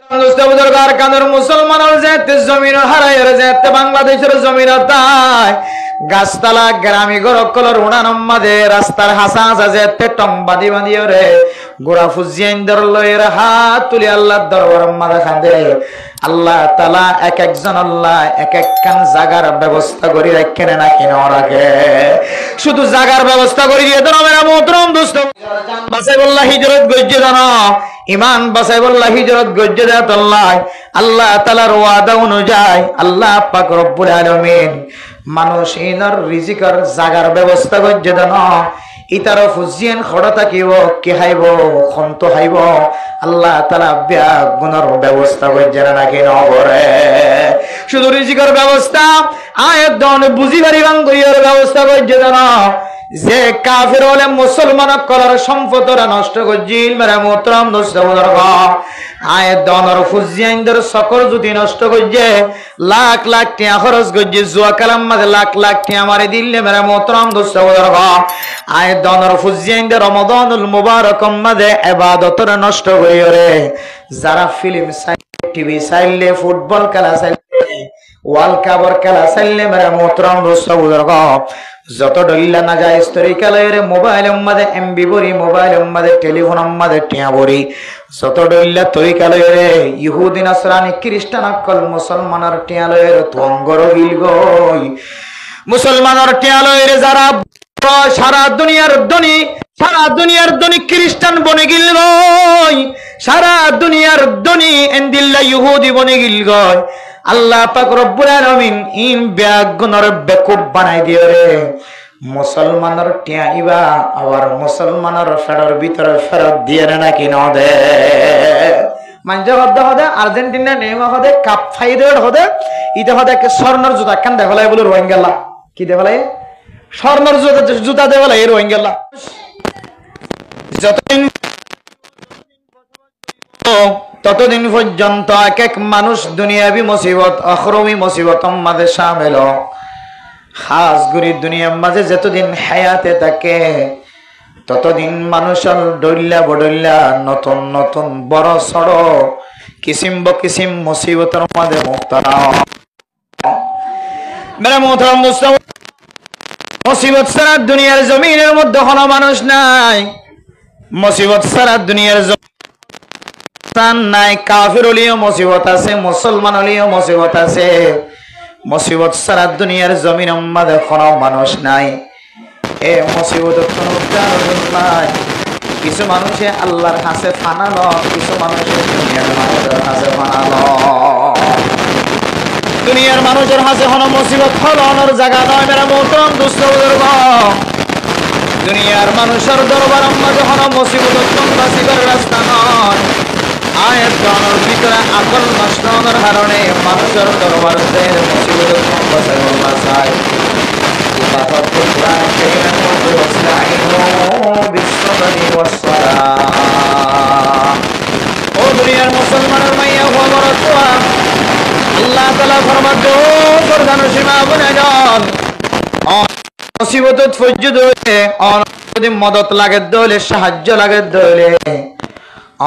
বুজুর্গার কাদের মুসলমানের যেতে জমিন হারাইয়ের যেতে বাংলাদেশের জমিন তাই গাছতলা গ্রামী গরকলর উড়ানম মাঝে রাস্তার হাসা হাসা যেতে টং বাঁধি বাঁধিও রে গোড়া ফুজিয়াইন দর লয়ের হাত তুলি আল্লাহর দরবার মাঝে খান্দে আল্লাহ তাআলা এক একজন আল্লাহ এক এক কান জাগার ব্যবস্থা করি রাখেন না কিনা রাখে শুধু জাগার ব্যবস্থা করি দিয়ে তো মেরা মোহতরম দোস্ত বাসাই বল্লাহ হিজরত গজ্জে জানো ইমান বাসাই বল্লাহ হিজরত গজ্জে দেত আল্লাহ তাআলার ওয়াদা অনুযায়ী আল্লাহ পাক রব্বুল আলামিন মানুষ ইনার রিজিকের জাগার ব্যবস্থা গজ্জে জানো ইতার ফুজিয়ান খড়া থাকিব কি হাইব খন্ত হাইব আল্লাহ তাআলা বিয়া গুনার ব্যবস্থা গজ্জে নাকি নগরে শুধু রিজিকের ব্যবস্থা আয়াত দন বুঝি পারিবাং কইয়ের ব্যবস্থা গজ্জে জানো যে কাফের হলে মুসলমান কলার সম্পদরা নষ্ট করজিল মেরা মোহতরম দোস্ত বুজুর্গ আয়াত দনর ফুজিয়াইনদের সকল যদি নষ্ট করজে লাখ লাখ টিয়া খরচ করজে জুয়া কালাম মাঝে লাখ লাখ টিয়া মারি দিলে মেরা মোহতরম দোস্ত বুজুর্গ আয়াত দনর ফুজিয়াইনদের রমাদানুল মুবারক মাঝে ইবাদতরা নষ্ট করিয়রে যারা ফিল্ম চাই টিভি চাইলে ফুটবল খেলা চাইলে ওয়ার্ল্ড কাপের খেলা চাইলে মেরা মোহতরম দোস্ত বুজুর্গ যত ডইলা না যায় তরিকালের মোবাইলের মধ্যে এমবি ভরি মোবাইলের মধ্যে টেলিফোনের মধ্যে টিয়া ভরি যত ডইলা তরিকালের ইহুদি নাসরানি খ্রিস্টান আকল মুসলমানের টিয়ালের তুঙ্গর গিল গই মুসলমানের টিয়ালের যারা সারা দুনিয়ার ধনী খ্রিস্টান বনে গিল গই সারা দুনিয়ার ধনী এন্দিল্লা ইহুদি বনে গিল গই আল্লাহ পাক রব্বুল আলামিন ইন ব্যাগুনর বেকুব বানাই দিও রে মুসলমানের টিয়াইবা আবার মুসলমানের ফেডার ভিতরে ফেরত দিয়ে নাকি ন দে মানজা হদে হদে আর্জেন্টিনা নেইমা হদে কাপ ফাইদের হদে ইতে হদে স্বর্ণর জুতা কান দেখালাই বলে রোহিঙ্গালা কি দেখালাই স্বর্ণর জুতা দেখালাই রোহিঙ্গালা যতদিন ততদিন পর্যন্ত এক এক মানুষ দুনিয়াবি মুসিবত আখরমি মুসিবত মাঝে শামিল খাস করে দুনিয়ার মাঝে যতদিন হায়াতে থাকে ততদিন মানুষের ডইল্লা বডইল্লা নতুন নতুন বড় সড় কিসিম বকিসিম মুসিবতের মাঝে মুক্তারা মেরা মোহতরম মুসিবত সারা দুনিয়ার জমিনের মধ্যে কোনো মানুষ নাই মুসিবত সারা দুনিয়ার নাই কাফির হলিও মুসিবত আছে মুসলমান হলিও মুসিবত আছে মুসিবত সারা দুনিয়ার জমিন মাঝে কোনো মানুষ নাই এ মুসিবত কোনো কারণ নাই কিছু মানুষে আল্লাহর কাছে ফানালো কিছু মানুষে দুনিয়ার মানুষের কাছে ফানালো দুনিয়ার মানুষের কাছে কোনো মুসিবত ফলানোর জায়গা নয় মেরা মোহতরম দুষ্ট বুজুর্গ দুনিয়ার মানুষের দরবার মাঝে কোনো মুসিবত বাঁচিবার রাস্তা নয় আয়াত গানের ভিতরে আকল নষ্ট হওয়ার কারণে মানুষের দরবার মুসিবত বাঁচাই বাঁচাই ও দুনিয়ার মুসলমানের মাইয়া খবর আল্লাহ তাআলা ফরমান প্রধান সীমা বনে যান মুসিবত ফজ্জুদ হয়ে যদি মদত লাগে দলে সাহায্য লাগে দলে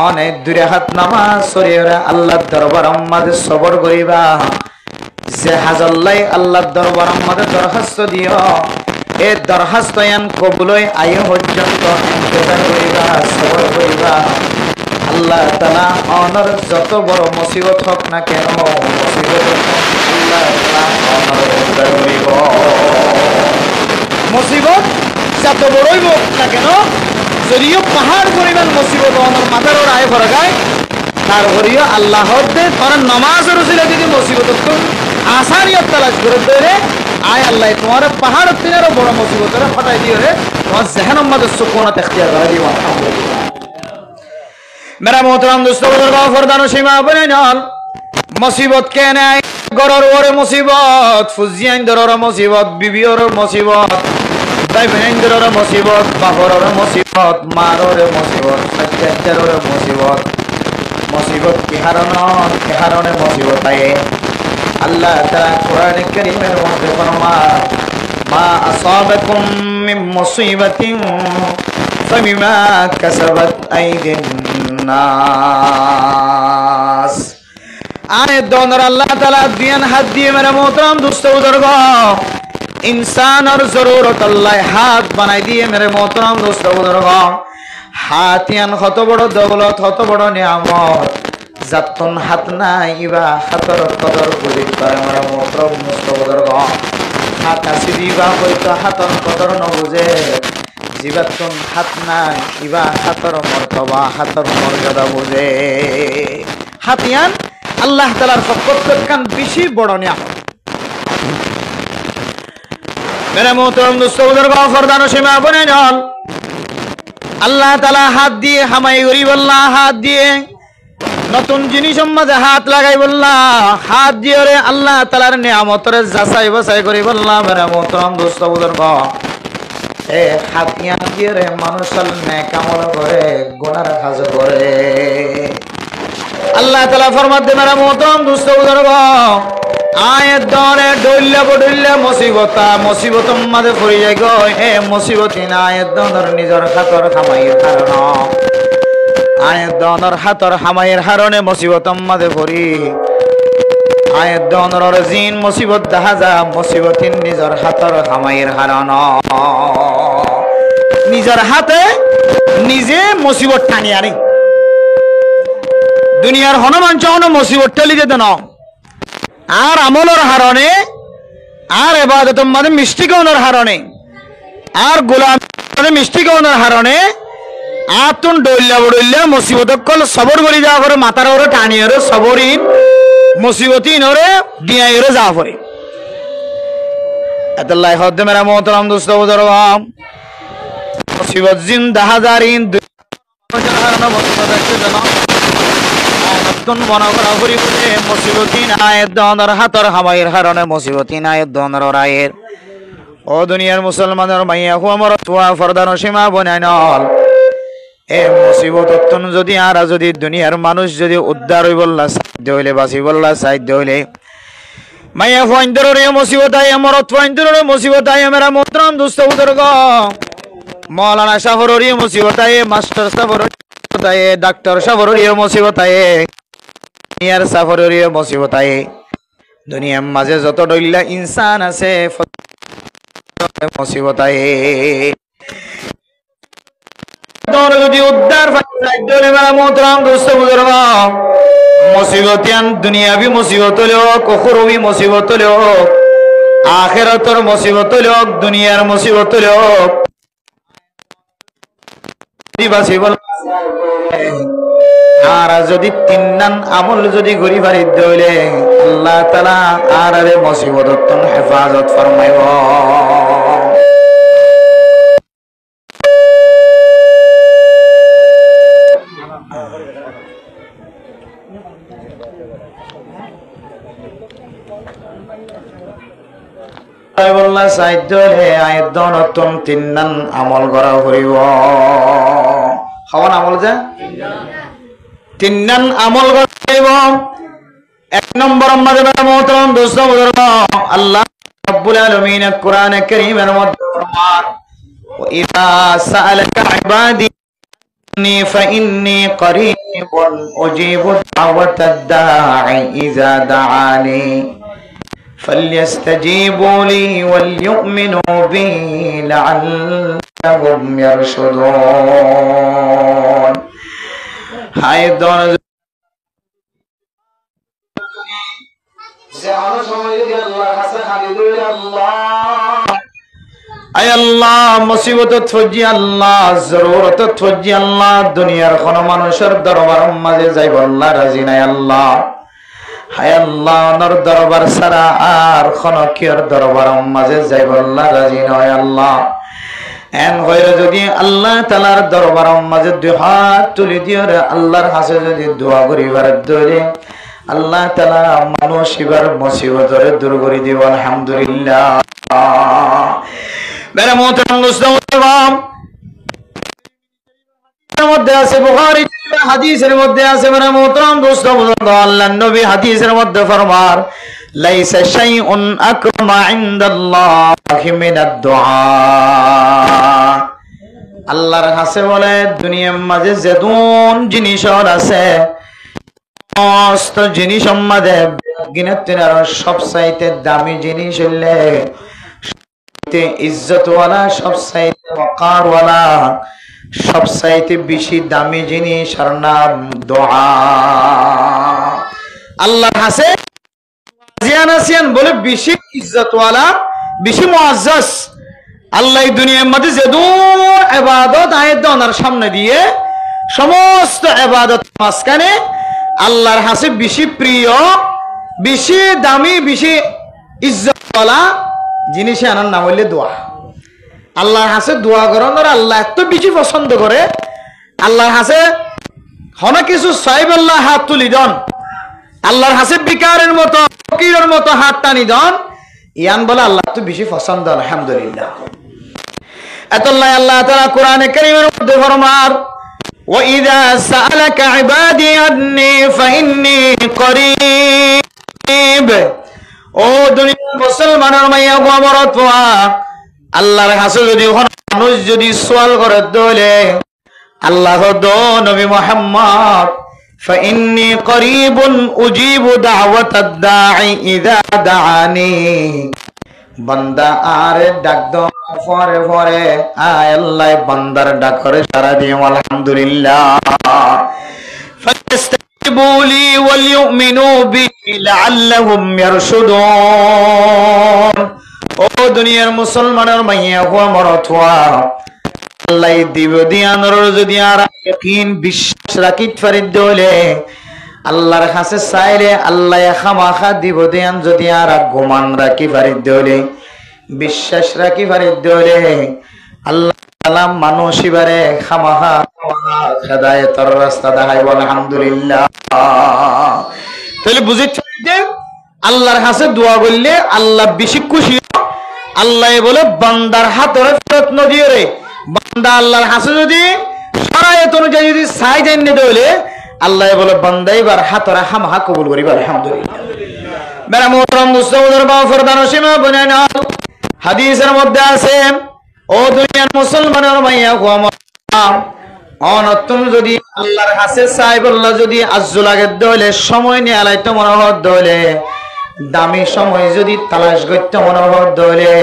অনেক দূরে হাত নামাজ সরিয়ে আল্লাহর দরবার মাঝে সবর করিবা যে হাজাল্লাই আল্লাহর দরবার মাঝে দরখাস্ত দিও এ দরখাস্ত এন কবুলই আয়ু পর্যন্ত ইন্তজার করিবা সবর করিবা আল্লাহ তাআলা অনর যত বড় মুসিবত হোক না কেন মুসিবত আল্লাহ তাআলা অনর উদ্ধার করিব মুসিবত যত বড়ই হোক না কেন যদিও পাহাড় পরিমাণ মুসিবত আমার মাথার ওর আয় ভরা গায় তারপরেও আল্লাহ তোমার নমাজের উসিলা যদি মুসিবত আসানিয়ত তালাশ করে দেরে আয় আল্লাহ তোমার পাহাড় থেকে আরো বড় মুসিবতরে ফটাই দিও রে তোমার জেহেনের মাঝে সুকুনত ইখতিয়ার করে দিও আলহামদুলিল্লাহ মেরা মোহতরম দোস্ত বুজুর্গ ফরদান সীমা বনে নল মুসিবত কে নাই গরর ওরে মুসিবত ফুজিয়ান দরর মুসিবত বিবিওর মুসিবত তাই বেহেন্দ্রর মুসিবত বাহরর মুসিবত মারর মুসিবত সজ্জার মুসিবত মুসিবত কি হারনে মুসিবত আয়ে আল্লাহ তাআলা কোরআনে কারীমের মধ্যে ফরমান মা আসাবাকুম মিন মুসিবাতিন ফাবিমা কাসাবাত আইদিন নাস দনর আল্লাহ তাআলা দিয়ান হাত দিয়ে মেরে মোহতরম দুস্থ বুজুর্গ ইনসানের জরুরত আল্লাহ হাত বানাই দিয়ে মেরে মোহতরম দুস্থ বুজুর্গ হাতিয়ান কত বড় দৌলত কত বড় নিয়ামত যাতন হাত নাই ইবা হাতর কদর বুঝি পারে মেরে মোহতরম দুস্থ বুজুর্গ হাত আছে দিবা হয়তো হাতর কদর নবুঝে জীবাতন হাত নাই ইবা হাতর মর্তবা হাতর মর্যাদা বুঝে হাতিয়ান আল্লাহ তাআলার পক্ষ বেশি বড় নিয়ামত মেরে মোহতরম দোস্ত বুজুর্গ ফরদান সীমা বনে নল আল্লাহ তাআলা হাত দিয়ে হামাই গরি বল্লাহ হাত দিয়ে নতুন জিনিস মাঝে হাত লাগাই বল্লাহ হাত দিয়ে রে আল্লাহ তাআলার নিয়ামতের যাচাই বাছাই করি বল্লাহ মেরে মোহতরম দোস্ত বুজুর্গ এ হাতিয়ান দিয়ে রে মানুষের নেক আমল করে গুনার কাজ করে আল্লাহ তাআলা ফরমাতে মেরা মোহতরম দোস্ত বুজুর্গ আয়াত দরে ডইল্লা বডইল্লা মুসিবত মাঝে পড়ি যায় গো এ মুসিবতি না আয়াত দর নিজর হাতর খামাইয়ের কারণ আয়াত দর হাতর খামাইয়ের কারণে মুসিবত মাঝে পড়ি আয়াত দর জিন মুসিবত দেখা যা মুসিবতিন নিজর হাতর খামাইয়ের কারণ নিজর হাতে নিজে মুসিবত টানি আনি দুনিয়ার হনুমান চহন মুসিবত ঠেলি যেত না আর আমলের হারণে আর এবাদত মানে মিষ্টি গৌনের হারণে আর গোলাম মিষ্টি গৌনের হারণে আতুন ডইল্লা বড়ইল্লা মুসিবত কল সবর করি যাওয়া করে মাথার ওরে টানি ওরে সবরিন মুসিবতি নরে ডিয়াই ওরে যাওয়া করে এতলাই হদ্দে মেরা মোহতরম দোস্ত বুজুর্গ মুসিবত জিন দাহাজারিন মুসিবত আছে জানো মনে করা করি বলে মুসিবতি নায়ের দনের হাতর হামাইয়ের হারণে মুসিবতি নায়ের দনের রায়ের ও দুনিয়ার মুসলমানের মাইয়া আমার তোয়া ফরদান সীমা বনাই নল এ মুসিবত যদি আর যদি দুনিয়ার মানুষ যদি উদ্ধার হই বললা সাধ্য হইলে বাঁচি বললা সাধ্য হইলে মাইয়া ফয়েন্দ্রের মুসিবত আই আমার ফয়েন্দ্রের মুসিবত আই মেরা মোহতরম দোস্ত বুজুর্গ মৌলানা সাফরের মুসিবত আই মাস্টার সাফরের ডাক্তার সাফরের মুসিবত আই দুনিয়ার সাফরের মুসিবত আই দুনিয়ার মাঝে যত ডইল্লা ইনসান আছে মুসিবত আই যদি উদ্ধার মোহতরম দোস্ত বুজুর্গ মুসিবতিয়ান দুনিয়াবি মুসিবত হলেও কখরবি মুসিবত হলেও আখিরাতের মুসিবত হলেও দুনিয়ার মুসিবত হলেও আর যদি তিননান আমল যদি গরি বাড়ি দইলে আল্লাহ তাআলা আর মুসিবত হেফাজত ফরমাইব বললা সাহায্য হে আয়াত নতুন তিননান আমল করা করিব হওয়ান আমল যা তিননান আমল করিব এক নম্বর আমাদের মোহতরম দোস্ত বুজুর্গ আল্লাহ রাব্বুল আলামিন কোরআন কারীমের মধ্যে ফরমান ওয়া সাআলাকা ইবাদি ফাইন্নী করিবুন উজিবু দাওয়াতাদ দাঈ ইযা দাআনি فليستجيبوا لي وليؤمنوا بي لعلهم يرشدون হায় দন জানো সময় যদি আল্লাহ কাছে খালি দই আল্লাহ আয় আল্লাহ মুসিবত থজি আল্লাহ জরুরত থজি আল্লাহ দুনিয়ার কোন মানুষের দরবার মাঝে যাইব আল্লাহ রাজি নাই আল্লাহ হায় আল্লাহ নর দরবার সারা আর খনকিয়র দরবার মাঝে যাইব আল্লাহ রাজি নয় আল্লাহ এন হইলে যদি আল্লাহ তাআলার দরবার মাঝে দুই হাত তুলি দিও রে আল্লাহর কাছে যদি দোয়া করিবার ধরে আল্লাহ তাআলা মানুষ ইবার মুসিবতরে দূর করে দিব আলহামদুলিল্লাহ মেরা মোহতরম মুসলমান মধ্যে আছে বুখারী হাদিসের মধ্যে আছে মেরা মোহতরম দোস্ত বুজুর্গ আল্লাহর নবী হাদিসের মধ্যে ফরমান লাইসা শাইউন আকরামা ইনদাল্লাহি মিনাদ দুআ আল্লাহর কাছে বলে দুনিয়ার মাঝে যেদুন জিনিস আছে সমস্ত জিনিস আমাদের গিনাতে আর সবচাইতে দামি জিনিস হইলে সবচাইতে ইজ্জতওয়ালা সবচাইতে ওয়াকারওয়ালা সবচাইতে বেশি দামি জিনিস আর নাম দোয়া। আল্লাহর কাছে জিয়ানাসিয়ান বলে বেশি ইজ্জতওয়ালা বেশি মুআজ্জাজ। আল্লাহ দুনিয়ার মধ্যে যে ইবাদত আয়াত ওনার সামনে দিয়ে সমস্ত ইবাদত মাঝখানে আল্লাহর কাছে বেশি প্রিয় বেশি দামি বেশি ইজ্জতওয়ালা জিনিস আনার নাম হইলে দোয়া। আল্লাহর কাছে দোয়া করানোর আল্লাহ এত বেশি পছন্দ করে। আল্লাহর কাছে হন কিছু সাইব আল্লাহ হাত তুলি দন, আল্লাহর কাছে বিকারের মতো ফকিরের মতো হাত টানি দন, ইয়ান বলে আল্লাহ তো বেশি পছন্দ। আলহামদুলিল্লাহ। এতল্লাহ আল্লাহ তাআলা কোরআনে কারীমের মধ্যে ফরমান وَإِذَا سَأَلَكَ عِبَادِي عَنِّي فَإِنِّي قَرِيبٌ। ও দুনিয়ার মুসলমানের মাইয়া গো আমার তোয়া, আল্লাহর কাছে যদি মানুষ যদি সওয়াল করে দলে আল্লাহ দো নবী মুহাম্মদ فإني قريب أجيب دعوة الداعي إذا دعاني। বান্দা আরে ডাক দাও পরে পরে আয় আল্লাহ বান্দার ডাক করে সারা দিও আলহামদুলিল্লাহ। فاستجيبوا لي وليؤمنوا بي لعلهم يرشدون। ও দুনিয়ার মুসলমানের মাইয়া গো আমার তোয়া, আল্লাহ দিব দিয়ানোর যদি আর ইয়াকিন বিশ্বাস রাখিত পারি দলে আল্লাহর কাছে চাইলে আল্লাহ খামাখা দিব দিয়ান যদি আর গোমান রাখি পারি দলে বিশ্বাস রাখি পারি দলে আল্লাহ তাআলা মানুষ ইবারে খামাখা হেদায়েতের রাস্তা দেখাইব আলহামদুলিল্লাহ। তাহলে বুঝেছেন যে আল্লাহর কাছে দোয়া করলে আল্লাহ বেশি খুশি। আল্লাহ বলে বান্দার হাতরে ফেরত নদিয়ে রে, বান্দা আল্লাহর কাছে যদি শরীয়ত অনুযায়ী যদি চাই জাননে দলে আল্লাহ বলে বান্দা এবার হাতরে হামহা কবুল করিব আলহামদুলিল্লাহ। মেরা মোহতরম মুসলিমদের গফর দানসীমা বনেন হাদিসের মধ্যে আছে ও দুনিয়ার মুসলমানের মাইয়া গো আমার অনতুন যদি আল্লাহর কাছে চাই বললা যদি আজ্জু লাগে দলে সময় নিয়ে আলাইতে মনোহর দলে দামি সময় যদি তালাশ করতে মনোহর দলে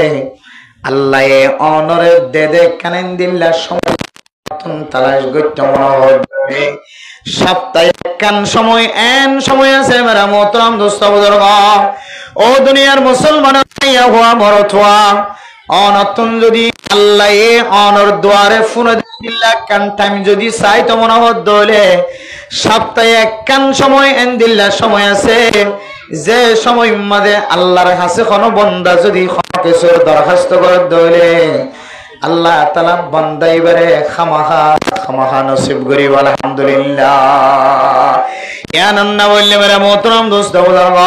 আল্লাহ অনরে দে কানেন দিল্লা সময় তালাশ করতে মনোহর দলে সপ্তাহে কান সময় এন সময় আছে মেরা মোহতরম দোস্ত বুজুর্গ ও দুনিয়ার মুসলমানের মাইয়া গো আমার তোয়া অনতুন যদি আল্লাহ অনর দুয়ারে ফোন দিল্লা কান টাইম যদি চাই তো মনোহর দলে সপ্তাহে এক কান সময় এন দিল্লা সময় আছে যে সময় মাঝে আল্লাহর কাছে কোনো বান্দা যদি কিছু দরখাস্ত করে দলে আল্লাহ তাআলা বান্দা এবারে খামাখা খামাখা নসিব করিব আলহামদুলিল্লাহ। ইয়ানান্না বললে মেরা মোহতরম দোস্ত বুজুর্গ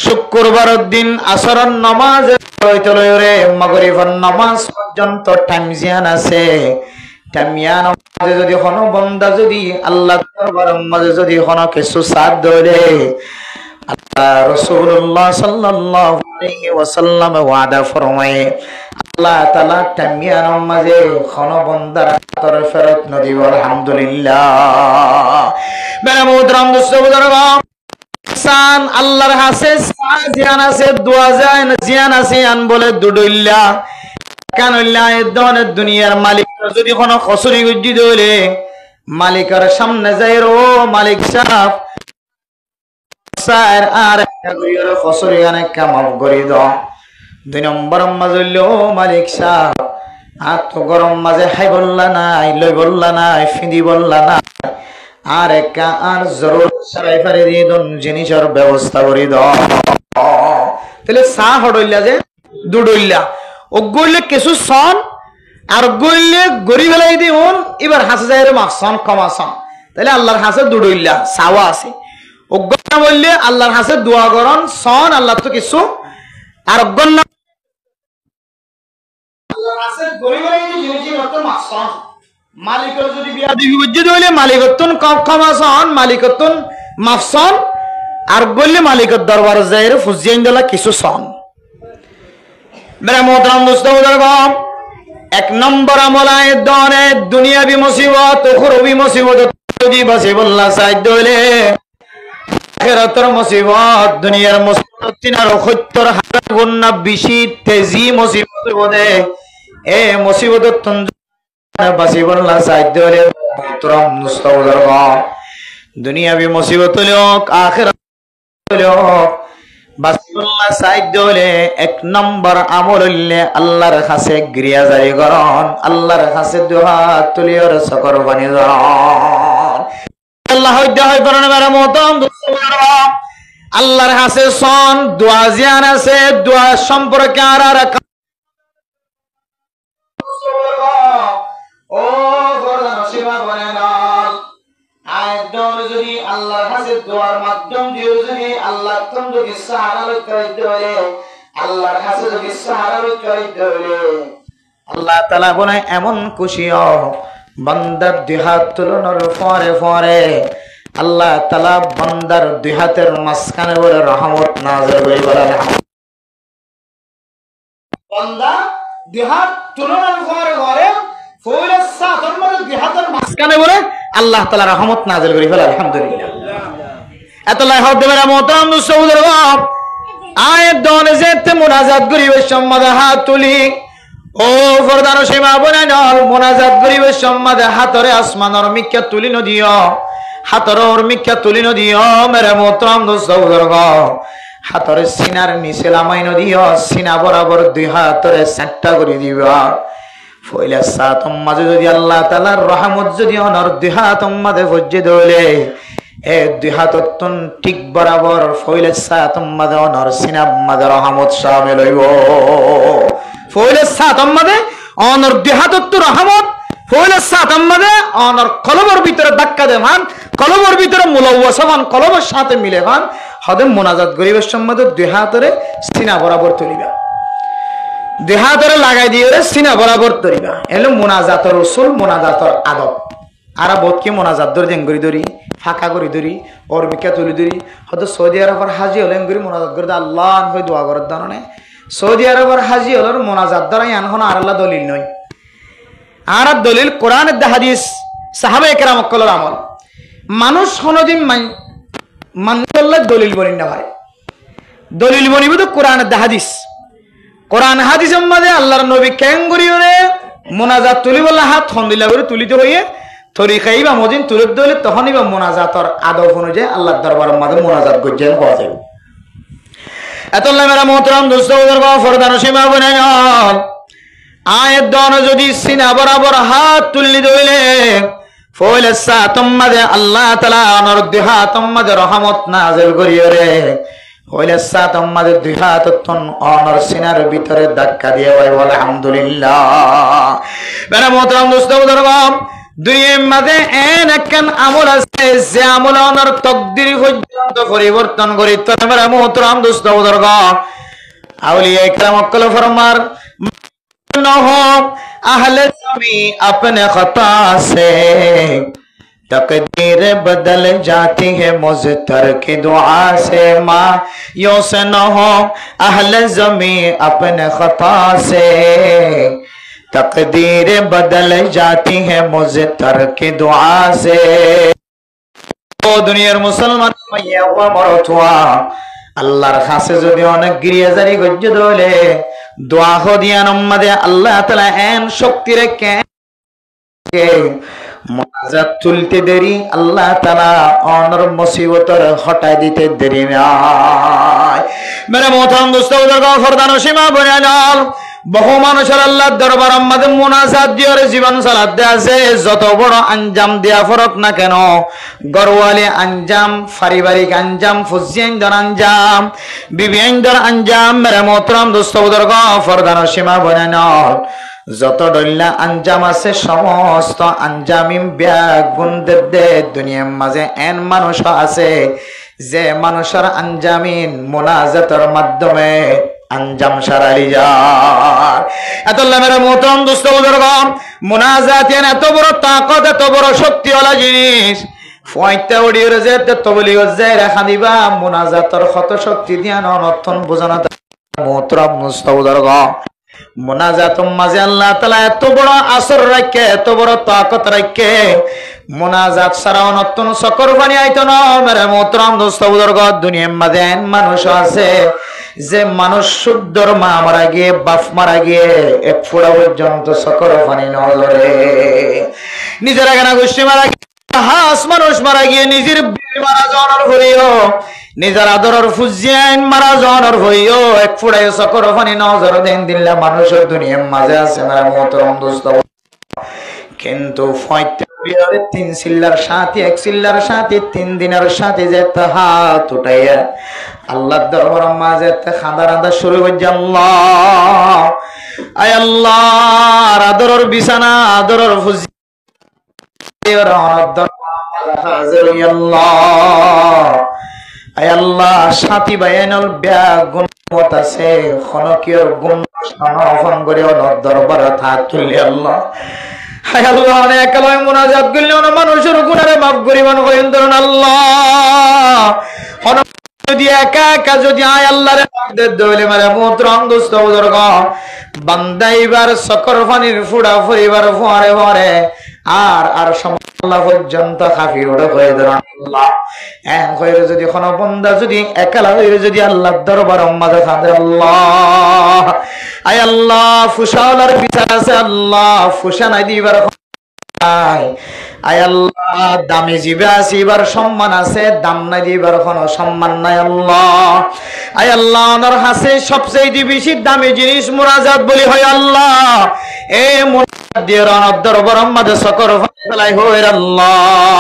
শুক্রবারের দিন আসরের নামাজ হইতে লয়রে মাগরিবের নামাজ পর্যন্ত টাইম জিয়ান আছে। টাইমিয়ান মাঝে যদি কোনো বান্দা যদি আল্লাহ দরবারের মাঝে যদি কোনো কিছু সাথ ধরে আল্লাহ রাসূলুল্লাহ সাল্লাল্লাহু আলাইহি ওয়াসাল্লাম ওয়াদা ফরমায়ে আল্লাহ তাআলা টাইমিয়ান মাঝে কোনো বান্দার হাতরে ফেরত নদিব আলহামদুলিল্লাহ। মেরা মুহতরম দোস্ত বুজুর্গ সান আল্লাহর কাছে জিয়ান আছে দোয়া যায় না জিয়ান আছে আন বলে দুডইল্লা কানইল্লা এ ধরনের দুনিয়ার মালিক যদি কোনো খসরি গুজি দলে মালিকের সামনে যায় ও মালিক সাহেব স্যার আর একটা গরিয়র খসরি অনেক কামাব করি দাও। দুই নম্বর মাঝে ও মালিক সাহেব আর তো গরম মাঝে হাই বললা নাই লই বললা নাই ফিদি বললা না আর একা আর জরুর সারাই ফারে দিয়ে দন জিনিসের ব্যবস্থা করি দাও। তাহলে সা হড়ইলা যে দুডইলা ও গইলে কিছু সন আর গইলে গরি ফেলাই দিউন এবার হাসে যায় রে মাকসন কমাসন তাহলে আল্লাহর হাসে দুডইলা সাওয়া আছে ও গনা বললে আল্লাহর হাসে দোয়া করন সন আল্লাহ তো কিছু আর গনা আল্লাহর হাসে গরি ফেলাই দি জিনিস মত মাকসন মালিকের যদি বিয়া দিবি বুঝি দইলে মালিকতন কমাসন মালিকতন মাফসন আর গইলে মালিকের দরবার যায় রে ফুজিয়েন দিলা কিছু সন। মেরা মোহতরম দোস্ত বুজুর্গ এক নম্বর আমলায় দনে দুনিয়াবি মুসিবত উখরবি মুসিবত যদি বাসি বল্লা সাইদ দইলে আখিরাতের মুসিবত দুনিয়ার মুসিবত 370,000 গুণ না বেশি তেজি মুসিবত বলে এ মুসিবত তুন বাসিবল্লাহ সাইদ হলে মুহতরম মুস্তাউদরগ দুনিয়াবি মুসিবত লোক আখিরাত লোক বাসিবল্লাহ সাইদ হলে এক নম্বর আমল হইলে আল্লাহর কাছে গিরিয়া জারি করন আল্লাহর কাছে দুহাত তুলিয়র সকর বানি ধরন আল্লাহ হয় বরণ মেরা মুহতরম মুস্তাউদরগ আল্লাহর কাছে সন দোয়া জিয়ান আছে দোয়া সম্পর্কে আর ও গর্দান সেবা করে না আয়দন যদি আল্লাহর কাছে দোয়ার মাধ্যম দিয়ে যদি আল্লাহ তুমি যদি সাহারা লইতে হলে আল্লাহর কাছে যদি সাহারা লইতে হলে আল্লাহ তাআলা বলে এমন খুশি হও বান্দার দুই হাত তুলনোর পরে পরে আল্লাহ তাআলা বান্দার দুই হাতের মাঝখানে বলে রহমত নাযিল করে বলে বান্দা দুই হাত তুলনোর পরে পরে ফয়লাস সাতর মধ্যে দুই হাতের মাঝখানে বলে আল্লাহ তাআলা রহমত নাযিল করে ফেলে আলহামদুলিল্লাহ এতলাই হবে মেরা মুহতরম মুস্তাউদরগ আয়াত দন যেতে মুনাজাত করিবে সম্মাদে হাত তুলি ও ফরদান সীমা বনানল মুনাজাত করিবে সম্মাদে হাতরে আসমানর মিক্কা তুলি নদিও হাতর মিক্কা তুলি নদিও মেরা মুহতরম মুস্তাউদরগ হাতরে সিনার নিচে লামাই নদিও সিনা বরাবর দুই হাতরে সেটটা করে দিবা ফয়লা সাতম মাঝে যদি আল্লাহ তাআলার রহমত যদি অনর দুই হাতম মাঝে ফজ্জে দলে এ দুই হাততন ঠিক বরাবর ফয়লা সাতম মাঝে অনর সিনা মাঝে রহমত শামিল হইব ফয়লা সাতম মাঝে অনর দুই হাতত রহমত ফয়লা সাতম মাঝে অনর কলবের ভিতরে ধাক্কা দেমান কলবের ভিতরে মুলাওয়াসামান কলবের সাথে মিলে ভান হদে মুনাজাত গরিবের সম্বন্ধে দুই হাতরে সিনা বরাবর তুলিবা দুই হাতরে লাগাই দিয়ে সিনা বরাবর তরিবা এলো মুনাজাতর উসুল মুনাজাতর আদব আরা বহুত কি মুনাজাত ধরে জেঙ্গরি ধরি ফাঁকা করি ধরি অর্মিকা তুলি ধরি হয়তো সৌদি আরবের হাজি হলে এঙ্গুরি মুনাজাত করে আল্লাহ হয়ে দোয়া করার দানে সৌদি আরবের হাজি হলের মুনাজাত দ্বারা এখন আর আল্লাহ দলিল নয় আর দলিল কোরআনের হাদিস সাহাবায়ে কেরাম কলর আমল মানুষ কোনদিন মানল্লাহ দলিল বলি না ভাই দলিল বলিব তো কোরআনের হাদিস কোরআন হাদিসের মধ্যে আল্লাহর নবী কেন করিওরে মুনাজাত তুলি বলা হাত হন্দিলা করে তুলিতে হইয়ে তরিকাই বা মজিন তুলে দিলে তখনই বা মুনাজাতর আদব অনুযায়ী আল্লাহর দরবারের মধ্যে মুনাজাত করছেন পাওয়া যাবে এতল্লাহ মেরা মুহতরম দোস্তবুজুর্গ ফরদান সীমা বনাইল আয়াত দন যদি সিনা বরাবর হাত তুলি দইলে ফয়লা সাতম মাঝে আল্লাহ তাআলা অনর দুই হাতম মাঝে রহমত নাযিল করিওরে হইলে সাতম মাঝে দুই হাত অনর সিনার ভিতরে ধাক্কা দিয়ে বলে আলহামদুলিল্লাহ মেরা মুহতরম দোস্তবুজুর্গ দুনিয়ার মাঝে একখান আমল আছে যে আমল অনর তকদির পর্যন্ত পরিবর্তন করি তো মেরা মুহতরম দোস্তবুজুর্গ আউলিয়া ইকরাম কল ফরমার নহো আহলে জমি अपने खता से तकदीर बदल जाती है मुज़तर की दुआ से माँ यो से न हो अहले ज़मी अपने खता से तकदीर बदल जाती है मुज़तर की दुआ से ओ दुनियार मुसलमान मैया हुआ मरतुआ আল্লাহর কাছে যদি অনেক গিরিয়াজারি গজ্জ দলে দোয়া হদিয়ান উম্মদে আল্লাহ তাআলা এন শক্তি রেখে মুনাজাত তুলতে দেরি আল্লাহ তাআলা অনর মুসিবতর হটাই দিতে দেরি নাই মেরে মোহতারাম দোস্তবুজুর্গ ফরদান সীমা বনাল বহু মানুষের আল্লাহর দরবারের মধ্যে মুনাজাত দিয়ে জীবন চালাতে আছে যত বড় আঞ্জাম দেয়া ফরক না কেন গরওয়ালি আঞ্জাম পারিবারিক আঞ্জাম ফুজিয়াইন্দর আঞ্জাম বিবিয়াইন্দর আঞ্জাম মেরে মোহতারাম দোস্তবুজুর্গ ফরদান সীমা বনাল যত দল্লা আঞ্জাম আছে সমস্ত আঞ্জামিম ব্যাগ গুনদের দে দুনিয়ার মাঝে এন মানুষ আছে যে মানুষের আঞ্জামিন মুনাজাতের মাধ্যমে আঞ্জাম সারালি যায় এতল্লা মেরা মোহতরম দোস্তবুজুর্গ মুনাজাত এত বড় তাকত এত বড় শক্তিওয়ালা জিনিস ফয়টা উড়িয়ে যেতে তবলি যায় রেখা দিবা মুনাজাতের কত শক্তি দিয়া নতুন বোঝানো মোহতরম দোস্তবুজুর্গ মুনাজাতের মাঝে আল্লাহ তাআলা এত বড় আসর রাখে এত বড় তাকত রাখে মোনাজাত ছাড়া অনত্তন চকর পানি আইতো না মেরে মোহতরম দোস্ত বুজুর্গ দুনিয়ার মাঝে মানুষ আছে যে মানুষ শুদ্ধর মা মারা গিয়ে বাপ মারা গিয়ে এক ফোঁটা পর্যন্ত চকর পানি নজরে নিজের এখানে গোষ্ঠী মারা গিয়ে হাস মানুষ মারা গিয়ে নিজের মারা যাওয়ার হইও নিজের আদরের ফুজিয়ান মারা যাওয়ার হইও এক ফোঁটায় চকর পানি নজর দেন দিল্লা মানুষের দুনিয়ার মাঝে আছে মেরে মোহতরম দোস্ত কিন্তু ৩ চিল্লার সাথে ১ চিল্লার সাথে ৩ দিনের সাথে যে হাত উঠাইয়া আল্লাহর দরবার মাঝে খাঁদা রাঁধা শুরু করছে আল্লাহ আয় আল্লাহ আদরের বিছানা আদরের ফুজি আয় আল্লাহ সাথী বায়ানুল গুণমত আছে খনকীয় গুণ সনফন করে দরবার হাত তুলি আল্লাহ হায় আল্লাহ অনেক মুনাজাত করলে মানুষের গুনারে মাফ করিবেন কইন আল্লাহ যদি একা একা যদি আয় আল্লাহর দইলে মারে মোহতরম দোস্ত বুজুর্গ বান্দাইবার চকর পানির ফুড়া ফুরিবার ফরে ফরে আর আল্লাহ পর্যন্ত খাফি ওটা হয়ে ধরেন আল্লাহ এন কইরে যদি কোন বান্দা যদি একালা হইরে যদি আল্লাহর দরবার মাঝে ফাঁদে আল্লাহ আয় আল্লাহ ফুসাওয়ালার বিচার আছে আল্লাহ ফুসা নাই দিবার আয় আল্লাহ দামি জিবে আছে এবার সম্মান আছে দাম নাই দিবার কোন সম্মান নাই আল্লাহ আয় আল্লাহ ওনার হাসে সবচেয়ে বেশি দামি জিনিস মুনাজাত বলি হয় আল্লাহ এই মুনাজাত দিয়ে ওনার দরবার মাঝে চকর ফেলাই হয় আল্লাহ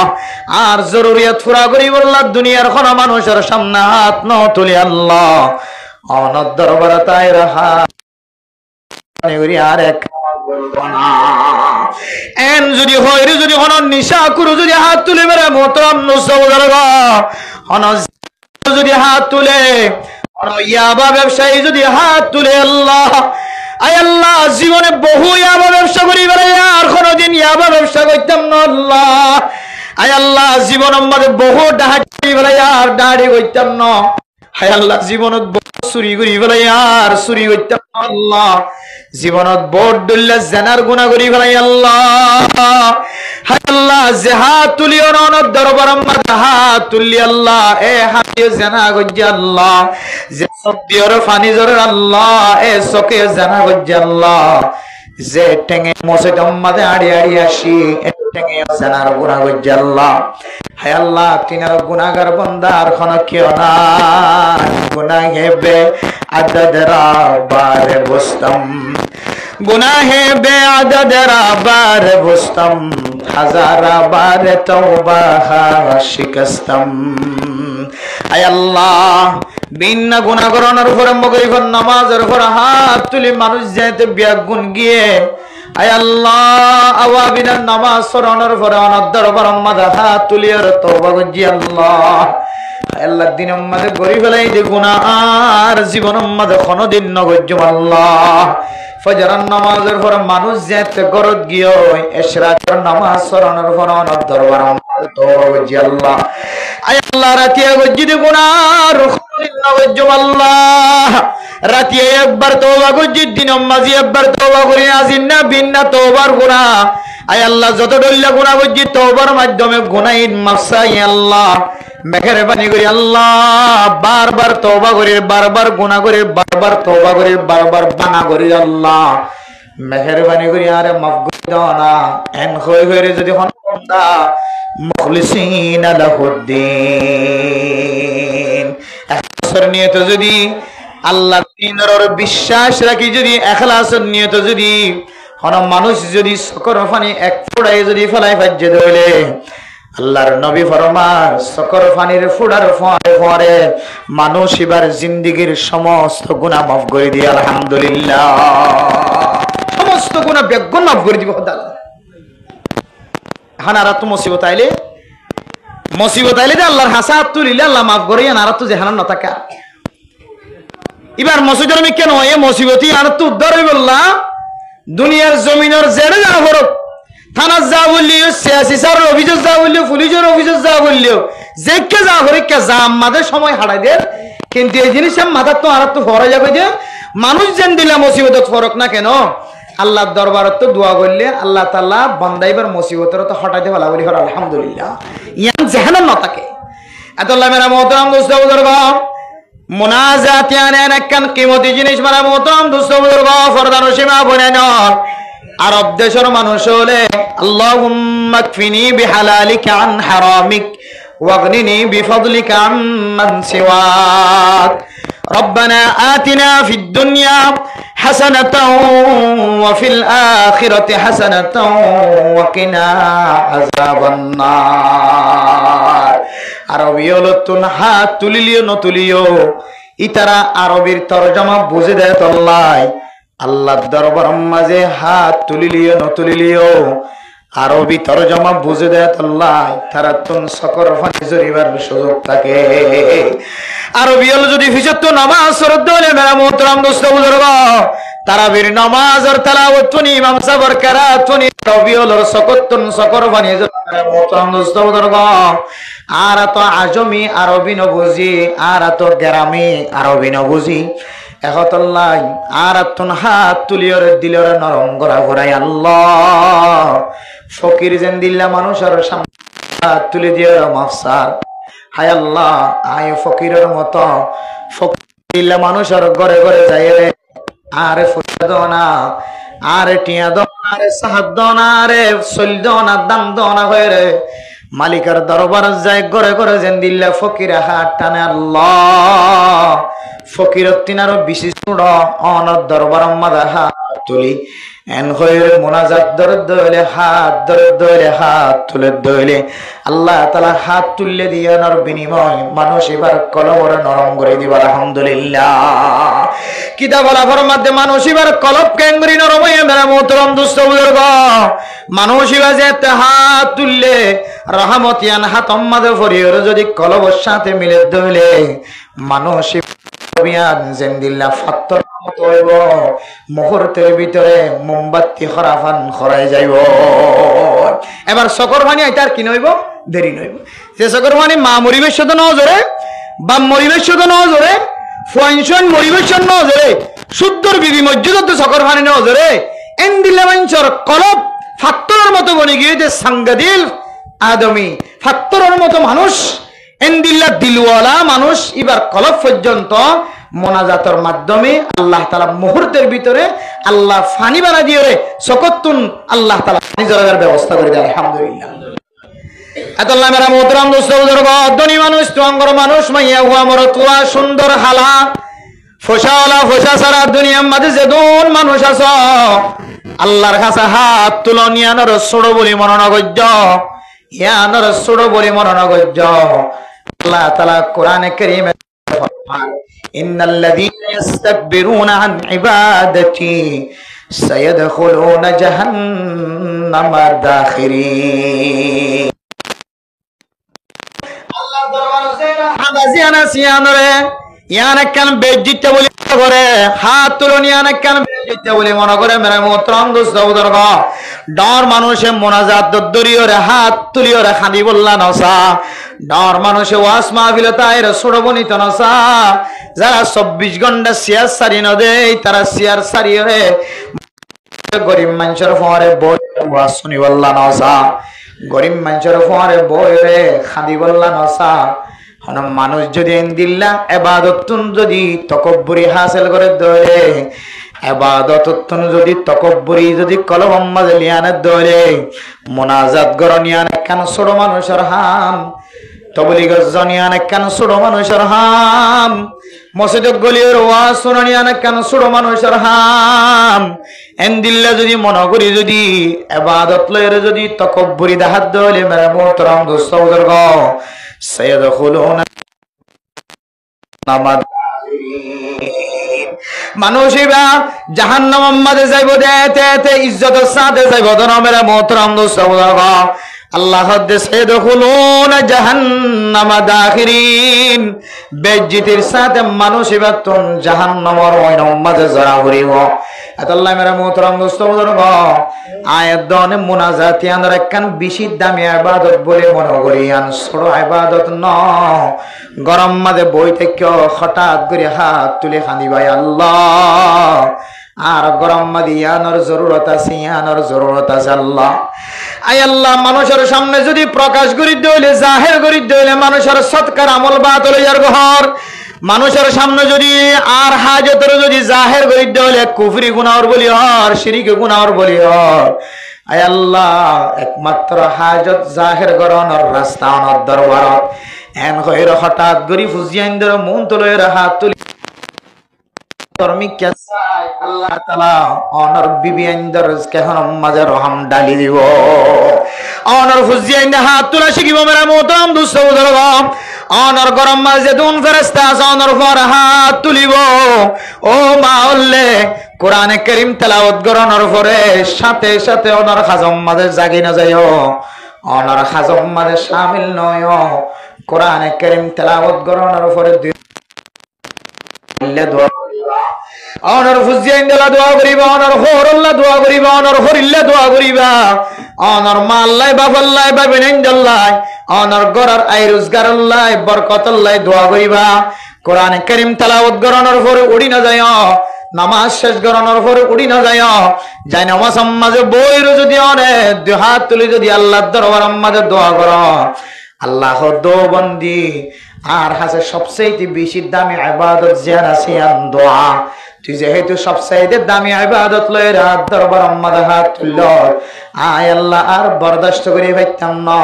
আর জরুরিয়াত পুরা করি বললা দুনিয়ার কোন মানুষের সামনে হাত ন তুলি আল্লাহ ওনার দরবার তাই রাহা আর এক এন যদি হয় যদি হন নিশা করু যদি হাত তুলে মেরে মোহতরম যদি হাত তুলে ইয়াবা ব্যবসায়ী যদি হাত তুলে আল্লাহ আয় আল্লাহ জীবনে বহু ইয়াবা ব্যবসা করি বেড়ে আর কোনদিন ইয়াবা ব্যবসা করতাম না আল্লাহ আয় আল্লাহ জীবন আমাদের বহু ডাহাটি বেড়ে আর ডাহাটি করতাম না হায় আল্লাহ জীবনত চুরি করি ফেলাই আর চুরি করতাম আল্লাহ জীবনত বড় দুল্লা জানার গুণা করি ফেলাই আল্লাহ হায় আল্লাহ যে হাত তুলিও ননদ দরবার মাঝে হাত তুললি আল্লাহ এ হাতিও জানা গজ্জা আল্লাহ যে সবদিওর ফানি জোরের আল্লাহ এ চকে জানা গজ্জা আল্লাহ যে টেঙে মসে মাঝে আড়ি আড়ি আসি টেঙে জানার গুণা গজ্জা আল্লাহ হায় আল্লাহ তিনার গুনাহগার বান্দার কোন কেউ নাই গুনাহে বে আদদ রাবার বুস্তম গুনাহে বে আদদ রাবার বুস্তম হাজারা বার তওবা শিকস্তম আয় আল্লাহ বিনা গুনাহ করানোর উপর মগরিবর নামাজের উপর হাত তুলি মানুষ যাইতে বিয়াগুন গিয়ে আয় আল্লাহ আওয়াবিনা নামাজ পড়ানোর পরে অনার দরবার মাঝে হাত তুলিয়ার তওবা করছি আল্লাহ আল্লাহ দিন মাঝে গরি ফেলাই যে গুনাহ আর জীবন মাঝে কোনদিন নগজ্জম আল্লাহ ফজরের নামাজের পরে মানুষ যেতে গরত গিয়ে ইশরাকের নামাজ পড়ানোর পরে অনার দরবার মাঝে তওবা করছি আল্লাহ আয় আল্লাহ রাতিয়া গজ্জি দে গুনাহ কোনদিন নগজ্জম আল্লাহ রাতিয়া একবার তওবা করছি দিন মাঝে একবার তওবা করি আজিন না বিন্না তওবার গুনাহ আয় আল্লাহ যত ডল্লা গুনাহ করছি তওবার মাধ্যমে গুনাহিন মাফসাই আল্লাহ মেহেরবানি করি আল্লাহ বারবার তওবা করি বারবার গুনাহ করি বারবার তওবা করি বারবার বানা করি আল্লাহ মেহেরবানি করি আরে মাফ করে দাও না এন হই হইরে যদি হন বান্দা মুখলিসিন লাহুদ্দিন ইখলাসের নিয়তে যদি আল্লাহ দিনের বিশ্বাস রাখি যদি ইখলাসের নিয়তে যদি কোন মানুষ যদি চকর পানি এক ফোঁটায় যদি ফেলাই ফাজ্জে ধরলে আল্লাহর নবী ফরমান চকর পানির ফোঁটার ফোঁয়ারে ফোঁয়ারে মানুষ এবার জিন্দেগীর সমস্ত গুনাহ মাফ করে দিয়ে আলহামদুলিল্লাহ সমস্ত গুনাহ বেগুন মাফ করে দিব খোদা হানারা তো মুসিবত আইলে আল্লাহর হাসাত তুলিলে আল্লাহ মাফ করে নারা তো জাহান্নাম না থাকা এবার মসজিদের আমি কেন এ মুসিবতই আর তো উদ্ধার হই বললা দুনিয়ার জমিনের জেড়ে যা হরক থানা যা বললিও সিয়াসি স্যার অভিযোগ যা বললিও পুলিশের অভিযোগ যা বললিও যেকে যা হরিকা যা আমাদের সময় হারাই দেন কিন্তু এই জিনিস মাথার তো আর তো ফরা যাবে যে মানুষ যেন দিলা মুসিবত ফরক না কেন আল্লাহর দরবারত তো দোয়া করলে আল্লাহ তাআলা বান্দাইবার মুসিবতের তো হটাইতে ভালো বলি হর আলহামদুলিল্লাহ ইয়ান জাহান্নাম না থাকে আল্লাহ মেরা মোহতারাম দোস্ত বুজুর্গ মুনাজাত ইয়ান একখান কিমতি জিনিস মেরা মোহতারাম দোস্ত বুজুর্গ ফরদান সীমা বনে নন আরব দেশের মানুষ হলে আল্লাহুম্মা কফিনি বিহালালিকা আন হারামিক ওয়াগনিনি বিফদলিকা আম্মান সিওয়াক ربنا آتنا في الدنيا حسنة وفي الآخرة حسنة وقنا عذاب النار আরবিয়লতুন হাত তুলিলিও নতুলিও ইতারা আরবির তরজমা বুঝে দেয় তল্লাই আল্লাহর দরবার মাঝে হাত তুলিলিও নতুলিলিও আরবি তরজমা বুঝে দেয় তল্লাই তারা তুন সকর ফানি জরিবার সুযোগ থাকে আরবি হল যদি ফিজত নামাজ শরত হলে মেরা মোহতারাম দোস্ত বুজুর্গ তারাবির নামাজ আর তেলাওয়াত তুনি ইমাম সাবর কিরাত তুনি আরবি হল সকতুন সকর ফানি মেরা মোহতারাম দোস্ত বুজুর্গ আর তো আজমি আরবি ন বুঝি আর তো গ্রামী আরবি ন বুঝি একতল্লাই আর তুন হাত তুলিয়র দিলর নরম গড়া ঘোরাই আল্লাহ ফকির যেন দিল্লা মানুষের সামনে হাত তুলে দিয়ে মাফসার হায় আল্লাহ আয় ফকিরের মতো ফকির দিল্লা মানুষের ঘরে ঘরে যাই রে আরে ফুটা দোনা আরে টিয়া দোনা আরে সাহাব দোনা আরে সল দোনা দাম দোনা হয়ে রে মালিকার দরবার যায় ঘরে ঘরে যেন দিল্লা ফকির হাত টানে আল্লাহ ফকির তিনারও বিশেষ অনর দরবার মাদা হাত তুলি এন হয়ে মোনাজাত দরদ হইলে হাত দরদ হইলে হাত তুলে দইলে আল্লাহ তাআলা হাত তুললে দিয়ানোর বিনিময় মানুষ এবার কলবর নরম করে দিবা আলহামদুলিল্লাহ কিতাব আলাফার মধ্যে মানুষ এবার কলব কেঙ্গরি নরম হয়ে মেরা মোহতারাম দোস্ত বুজুর্গ মানুষ এবার যে হাত তুললে রহমতিয়ান হাত অম্মাদে ফরিয়র যদি কলবর সাথে মিলে দইলে মানুষ জেন্দিল্লা ফাত্তর হইব মুহূর্তের ভিতরে মোমবাতি খরাফান খরাই যাইব এবার সকর পানি আইতার কি নইব দেরি নইব যে সকর পানি মা মরিবেশ তো নজরে বা মরিবেশ তো নজরে ফুয়াইনশন মরিবেশ নজরে শুদ্ধর বিবি মসজিদত সকর পানি নজরে এন্দিল্লা মানচর কলব ফাত্তরের মতো বনে গিয়ে সাংগাদিল আদমি ফাত্তরের মতো মানুষ এন্দিল্লা দিলওয়ালা মানুষ এবার কলব পর্যন্ত মোনাজাতের মাধ্যমে আল্লাহ তাআলা মুহূর্তের ভিতরে আল্লাহ ফানি বানা দিয়ে সকতুন আল্লাহ তাআলা পানি জরার ব্যবস্থা করে দেয় আলহামদুলিল্লাহ আল্লাহ মেরা মোহতারাম দোস্ত বুজুর্গ ধনী মানুষ তুঙ্গর মানুষ মাইয়া হুয়া মরতুয়া সুন্দর হালা ফসাওয়ালা ফসা সারা দুনিয়ার মাঝে যে দুন মানুষ আছে আল্লাহর কাছে হাত তুলনিয়ানোর ছোড় বলি মনোনগজ্য ইয়ানোর ছোড় বলি মনোনগজ্য আল্লাহ তাআলা কোরআনে কারীমে ফরমান ইন্নাল্লাযীনা ইস্তাকবিরুনা আন ইবাদাতি সায়াদখুলুনা জাহান্নামা দাখিরিন আল্লাহ দরবার সেরা হাদাজিয়ানা সিয়ানরে ইয়ানে কান বেজিতে বলি করে হাত তুলনি ইয়ানে কান বেজিতে বলি মনে করে মেরা মোহতারাম দোস্ত বুজুর্গ ডর মানুষে মোনাজাত দরিয়র হাত তুলিয়র খাদি বললা নসা ডর মানুষে ওয়াস মাহফিল তাইর সুরবনিত নসা যারা 24 ঘন্টা সিয়ার সারি ন দেই তারা সিয়ার সারিয়রে গরিব মানুষের ফরে বই ওয়াস শুনি বললা নসা গরিব মানুষের ফরে বই রে খাদি বললা নসা হন মানুষ যদি এন্দিল্লা ইবাদতুন যদি তাকাব্বুরি হাসিল করে দরে ইবাদতুন যদি তাকাব্বুরি যদি কলবম মাঝে লিয়ানে দরে মুনাজাত গরনিয়ান কান ছোট মানুষের হাম তবলিগ জনিয়ান কান ছোট মানুষের হাম মসজিদ গলির ওয়াজ শুনানিয়ান কান ছোট মানুষের হাম এন্দিল্লা যদি মনগরি যদি ইবাদত লয়ের যদি তাকাব্বুরি দাহাত দলে মেরা মোহতারাম দোস্ত বুজুর্গ সায়াদখুলুনা মানুষ জাহান্নামের মাঝে যাইব দেতে ইজ্জতের সাথে যাইব মেরা মোহতারাম দোস্ত বুজুর্গ আল্লাহ সায়াদখুলুনা জাহান্নামা দাখিরিন বেজ্জিতির সাথে মানুষ এবাতুন জাহান্নামের মাঝে জড়া করিব আল্লাহ মেরা মোহতারাম দোস্ত বুজুর্গ আয়াত দনে মুনাজাত ইয়ানর একখান বেশি দামি ইবাদত বলে মনে করি আন ছোট ইবাদত ন গরম মাঝে বই থেকে হঠাৎ করে হাত তুলে খানি ভাই আল্লাহ আর গরম মাদিয়ানোর জরুরত আছে, ইয়ানোর জরুরত আছে আল্লাহ। আয় আল্লাহ, মানুষের সামনে যদি প্রকাশ করি দইলে, জাহের করি দইলে, মানুষের সৎকার আমল বাত লইয়ার ঘর, মানুষের সামনে যদি আর হাজতের যদি জাহের করি দইলে কুফরি গুনাহর বলি হর, শিরিক গুনাহর বলি হর। আয় আল্লাহ, একমাত্র হাজত জাহের গরনের রাস্তা অনর দরবারত এন হইর হঠাৎ গরি ফুজিয়াইন্দর মন তুলে হাত তুলি আল্লাহ তাআলা অনর বিবিয়াইন্দর কেহন মাঝে রহম ডালি দিব। অনর ফুজিয়াইন্দর হাত তুলা শিখিব মেরা মোহতরম দুস্থ বুজুর্গ। অনর গরম মাঝে দুন ফেরেশতা আছে, অনর পর হাত তুলিব। ও মাওলে কোরআনে কারীম তেলাওয়াত করানোর পরে সাথে সাথে অনর খাজম মাঝে জাগি না যাইও, অনর খাজম মাঝে শামিল নয়। কোরআনে কারীম তেলাওয়াত করানোর পরে অনর ফুজিয়াইন্দলা দোয়া করিবা, অনর হরল্লা দোয়া করিবা, অনর হরিল্লা দোয়া করিবা, অনর মাল্লাই বাবাল্লাই বাবিনাইন্দাল্লাই, অনর গরার আই রোজগারাল্লাই বরকতাল্লাই দোয়া করিবা। কোরআনে কারীম তেলাওয়াত করানোর পরে উড়ি না যায়, নামাজ শেষ করানোর পরে উড়ি না যায়, যাই নামাজ আম্মাজে বইর যদি অনেক দুই হাত তুলে যদি আল্লাহর দরবার আম্মাজে দোয়া কর, আল্লাহ দো বন্দি আর হাসে সবচেয়ে বেশি দামি ইবাদত জিয়ান আছে দোয়া। তুই যেহেতু সবচেয়ে দামি ইবাদত লয় রাত দরবার আম্মাদে হাত তুলল, আয় আল্লাহ আর বরদাস্ত করে পাইতাম না,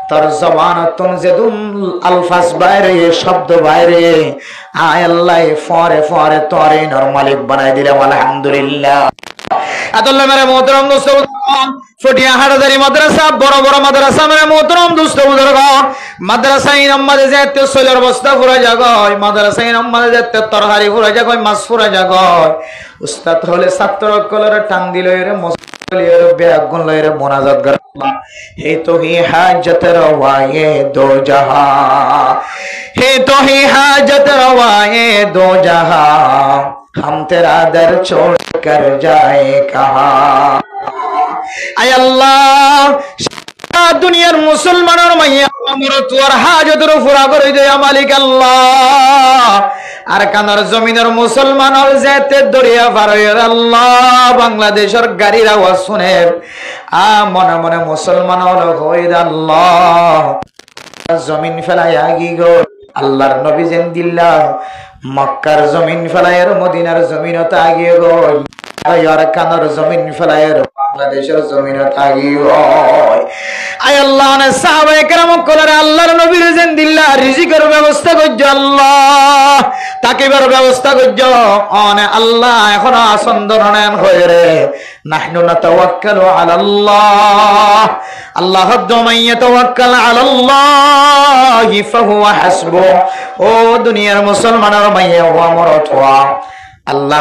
তোর জবানতুন যেদুন আলফাজ বাইরে শব্দ বাইরে, আয় আল্লাহ ফরে ফরে তোরে নরমালিক বানাই দিলাম আলহামদুলিল্লাহ। আদাল্লাহ মেরে মোহতরম দোস্ত বুজুর্গ, ফটিয়া হাটাদারি মাদ্রাসা বড় বড় মাদ্রাসা মেরে মোহতরম দোস্ত বুজুর্গ, মাদ্রাসায় নাম্মাদে যেতে সইলের বস্তা ফুরা জাগয়, মাদ্রাসায় নাম্মাদে যেতে তরকারি ফুরা জাগয়, মাছ ফুরা জাগয়। উস্তাদ হলে ছাত্র কলরে টাং দিল রে মসলির বেগুন লইরে মোনাজাত করে, হে তো হি হাজত রওয়ায়ে দো জাহা, হে তো হি হাজত রওয়ায়ে দো জাহা, हम तेरा दर छोड़ कर जाए कहाँ। आय अल्लाह, दुनियार मुसलमानर माइया আমরা তোর হাজতের পুরা করে দে মালিক আল্লাহ। আর কানার জমিনের মুসলমানর যেতে দরিয়া পার হয়ে আল্লাহ, বাংলাদেশের গাড়ির আওয়াজ শুনে মনে মনে মুসলমান হয়ে আল্লাহ জমিন ফেলাই আগি গো। আল্লাহর নবী যেন দিল্লা মক্কার জমিন ফেলায়ের মদিনার জমিনত আগিয়ে গই, আর কানার জমিন ফেলায়ের বাংলাদেশের জমিনত আগিয়ে গই। আয় আল্লাহ নে সাহাবায়ে কেরাম কলরে আল্লাহর নবীর যেন দিল্লা রিজিকের ব্যবস্থা করজ আল্লাহ, তাকিবার ব্যবস্থা করজ অনে আল্লাহ। এখন আসন্দরনেন হয়ে রে নাহনু নাতাওয়াক্কালু আলাল্লাহ, আল্লাহ দমাইয়া তাওয়াক্কাল আলাল্লাহ ফাহুয়া হাসবু। ও দুনিয়ার মুসলমানের মাইয়া ও আমার অথবা আল্লাহ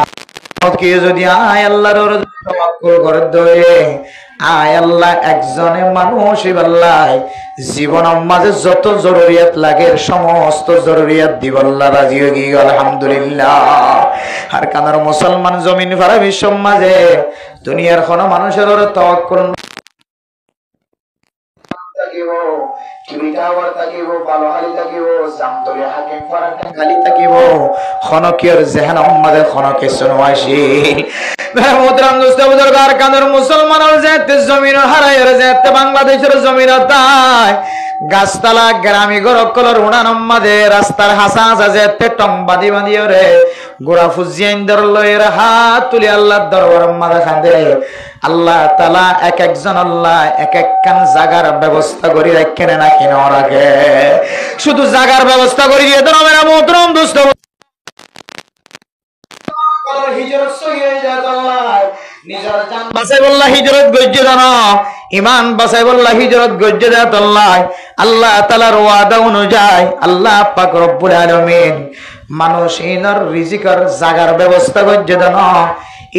কে যদি আয় আল্লাহর তাওয়াক্কুল করে দে, আয় আল্লাহ একজনে মানুষ আল্লাহ জীবনের মাঝে যত জরুরিয়াত লাগে সমস্ত জরুরিয়াত দিব আল্লাহ রাজি হয়ে গেল আলহামদুলিল্লাহ। আর কানার মুসলমান জমিন ফারা বিশ্ব মাঝে দুনিয়ার কোন মানুষের তাওয়াক্কুল থাকিব, টিভিটাওয়ার থাকিব, বালোহালি থাকিব, জামতলি হাকিম ফারাকান খালি থাকিব, খনকিয়র জেহান উম্মাদে খনকে সুনওয়াশি মেহমুদরাম দোস্ত বুজুর্গ। আর কানার মুসলমানের যেতে জমিন হারায়ের যেতে বাংলাদেশের জমিন তাই গাছতলা গ্রামী গরকলর উনানম্মাদে রাস্তার হাসা হাসা যেতে টং বাঁধি বাঁধিও রে গোড়া ফুজিয়াইন্দর লয়ের হাত তুলি আল্লাহর দরবার মাদা খান্দে। আল্লাহ তাআলা এক একজন আল্লাহ এক এক কান জাগার ব্যবস্থা করি রাখেন না কিনা রাখে, শুধু জাগার ব্যবস্থা করি দিয়ে তোরা মেরা মোহতরম দোস্ত হিজরত সহিয়ে যায় আল্লাহ, নিজের জান বাঁচাই বল্লা হিজরত গজ্জে জানা, ইমান বাঁচাই বল্লা হিজরত গজ্জে যায় আল্লাহ। আল্লাহ তাআলার ওয়াদা অনুযায়ী আল্লাহ পাক রব্বুল আলামিন মানুষের রিজিকের জাগার ব্যবস্থা গজ্জে জানা।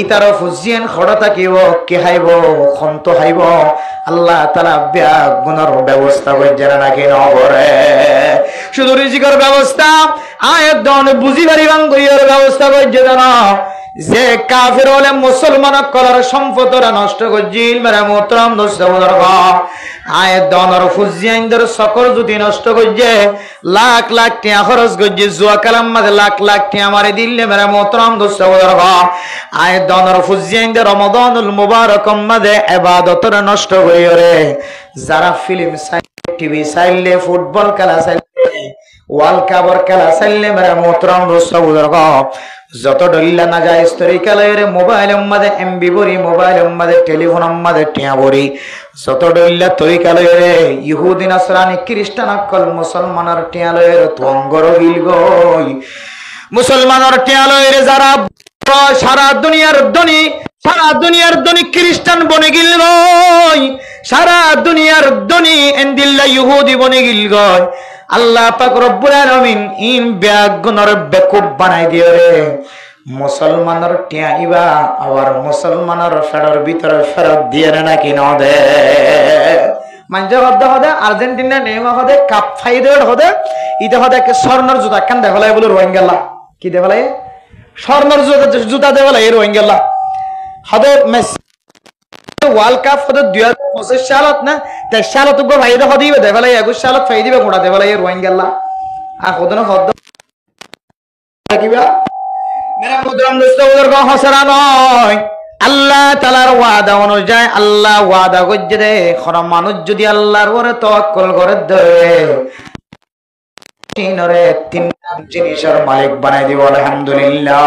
ইতার ফুজিয়ান খড়া থাকিব কে হাইব খন্ত হাইব আল্লাহ তাআলা গুণের ব্যবস্থা গজ্জে নাকি নগরে, শুধু রিজিকের ব্যবস্থা আয়াত দন বুঝি বাড়ি বাঙ্গিয়ার ব্যবস্থা গজ্জে জানা। যে কাফের হলে মুসলমান কলার সম্পদরা নষ্ট করজিল মেরে মোহতরম দোস্ত বুজুর্গ আয় দনর ফুজিয়াইন্দর সকল যদি নষ্ট করছে লাখ লাখ টিয়া খরচ করছে জুয়া কালাম মাঝে লাখ লাখ টিয়া মারি দিলে মেরে মোহতরম দোস্ত বুজুর্গ আয় দনর ফুজিয়াইন্দর রমাদানুল মুবারক মাঝে ইবাদতরা নষ্ট করিরে যারা ফিল্ম চাইলে টিভি চাইলে ফুটবল খেলা চাইলে ওয়ার্ল্ড কাপের খেলা চাইলে মেরে মোহতরম দোস্ত বুজুর্গ যত ডলিলা না যায় তরিকালের মোবাইলের মধ্যে এমবি ভরি মোবাইলের মধ্যে টেলিফোনের মধ্যে টিয়া ভরি যত ডলিলা তরিকালের ইহুদি নাসরানি খ্রিস্টান আকল মুসলমানের টিয়ালের তুঙ্গর গিল গই মুসলমানের টিয়ালের যারা সারা দুনিয়ার ধনী খ্রিস্টান বনে গিল গই সারা দুনিয়ার ধনী এন্দিল্লা ইহুদি বনে গিল গই আল্লাহ পাক রব্বুল আলামিন ইন বেগুনর বেকুব বানাই দিও রে মুসলমানের টিয়াইবা আর মুসলমানের ফেরর ভিতরে ফেরত দিয়ে নাকি ন দে মানজা হদে আর্জেন্টিনা নেমা হদে কাপ ফাইদের হদে ইতে হদে কে স্বর্ণর জুতা কান দেখালাই বলে রোহিঙ্গালা কি দেখালাই স্বর্ণর জুতা দেখালাই রোহিঙ্গালা হদে মেসি ওয়ার্ল্ড কাপ হতে 2025 সালত না 23 সালত গো ভাইরা হদিবে দেবালাই 21 সালত ফাই দিবে গোটা দেবালাই রোহিঙ্গালা আর হদন হদ কিবা মেরা মুদরাম দোস্ত বুজুর্গ হসরা নয় আল্লাহ তাআলার ওয়াদা অনুযায়ী আল্লাহ ওয়াদা করছে রে কোন মানুষ যদি আল্লাহর উপরে তাওয়াক্কুল করে ধরে তিনরে তিন জিনিসের মালিক বানাই দিব আলহামদুলিল্লাহ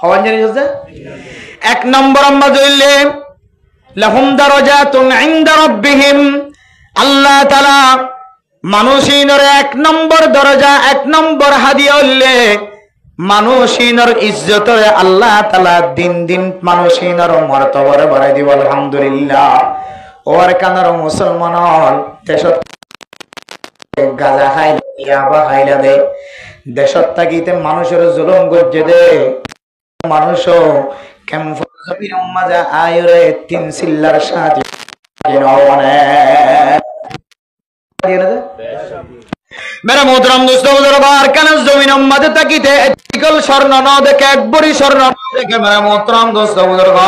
হওয়ার জিনিস আছে এক নম্বর আমরা জইলে লাহুম দারাজাতুন ইনদা রাব্বিহিম আল্লাহ তাআলা মানুষিনর এক নম্বর দরজা এক নম্বর হাদিয়া হইলে মানুষিনর ইজ্জতরে আল্লাহ তাআলা দিন দিন মানুষিনর মর্তবারে বাড়াই দিব আলহামদুলিল্লাহ ওর কানার মুসলমান দেশত গাজা খাইলা ইয়াবা খাইলা দে দেশত থাকিতে মানুষের জুলুম গজ্জে দে মানুষও কেমন জমিন মাজা আয়রে তিন সিল্লার সাথে মেরা মোহতরম দোস্ত বুজুর্গ আর কেন জমিন মাঝে তাকিতে এতিকল স্বর্ণ ন দেখে একবারই স্বর্ণ দেখে মেরা মোহতরম দোস্ত বুজুর্গ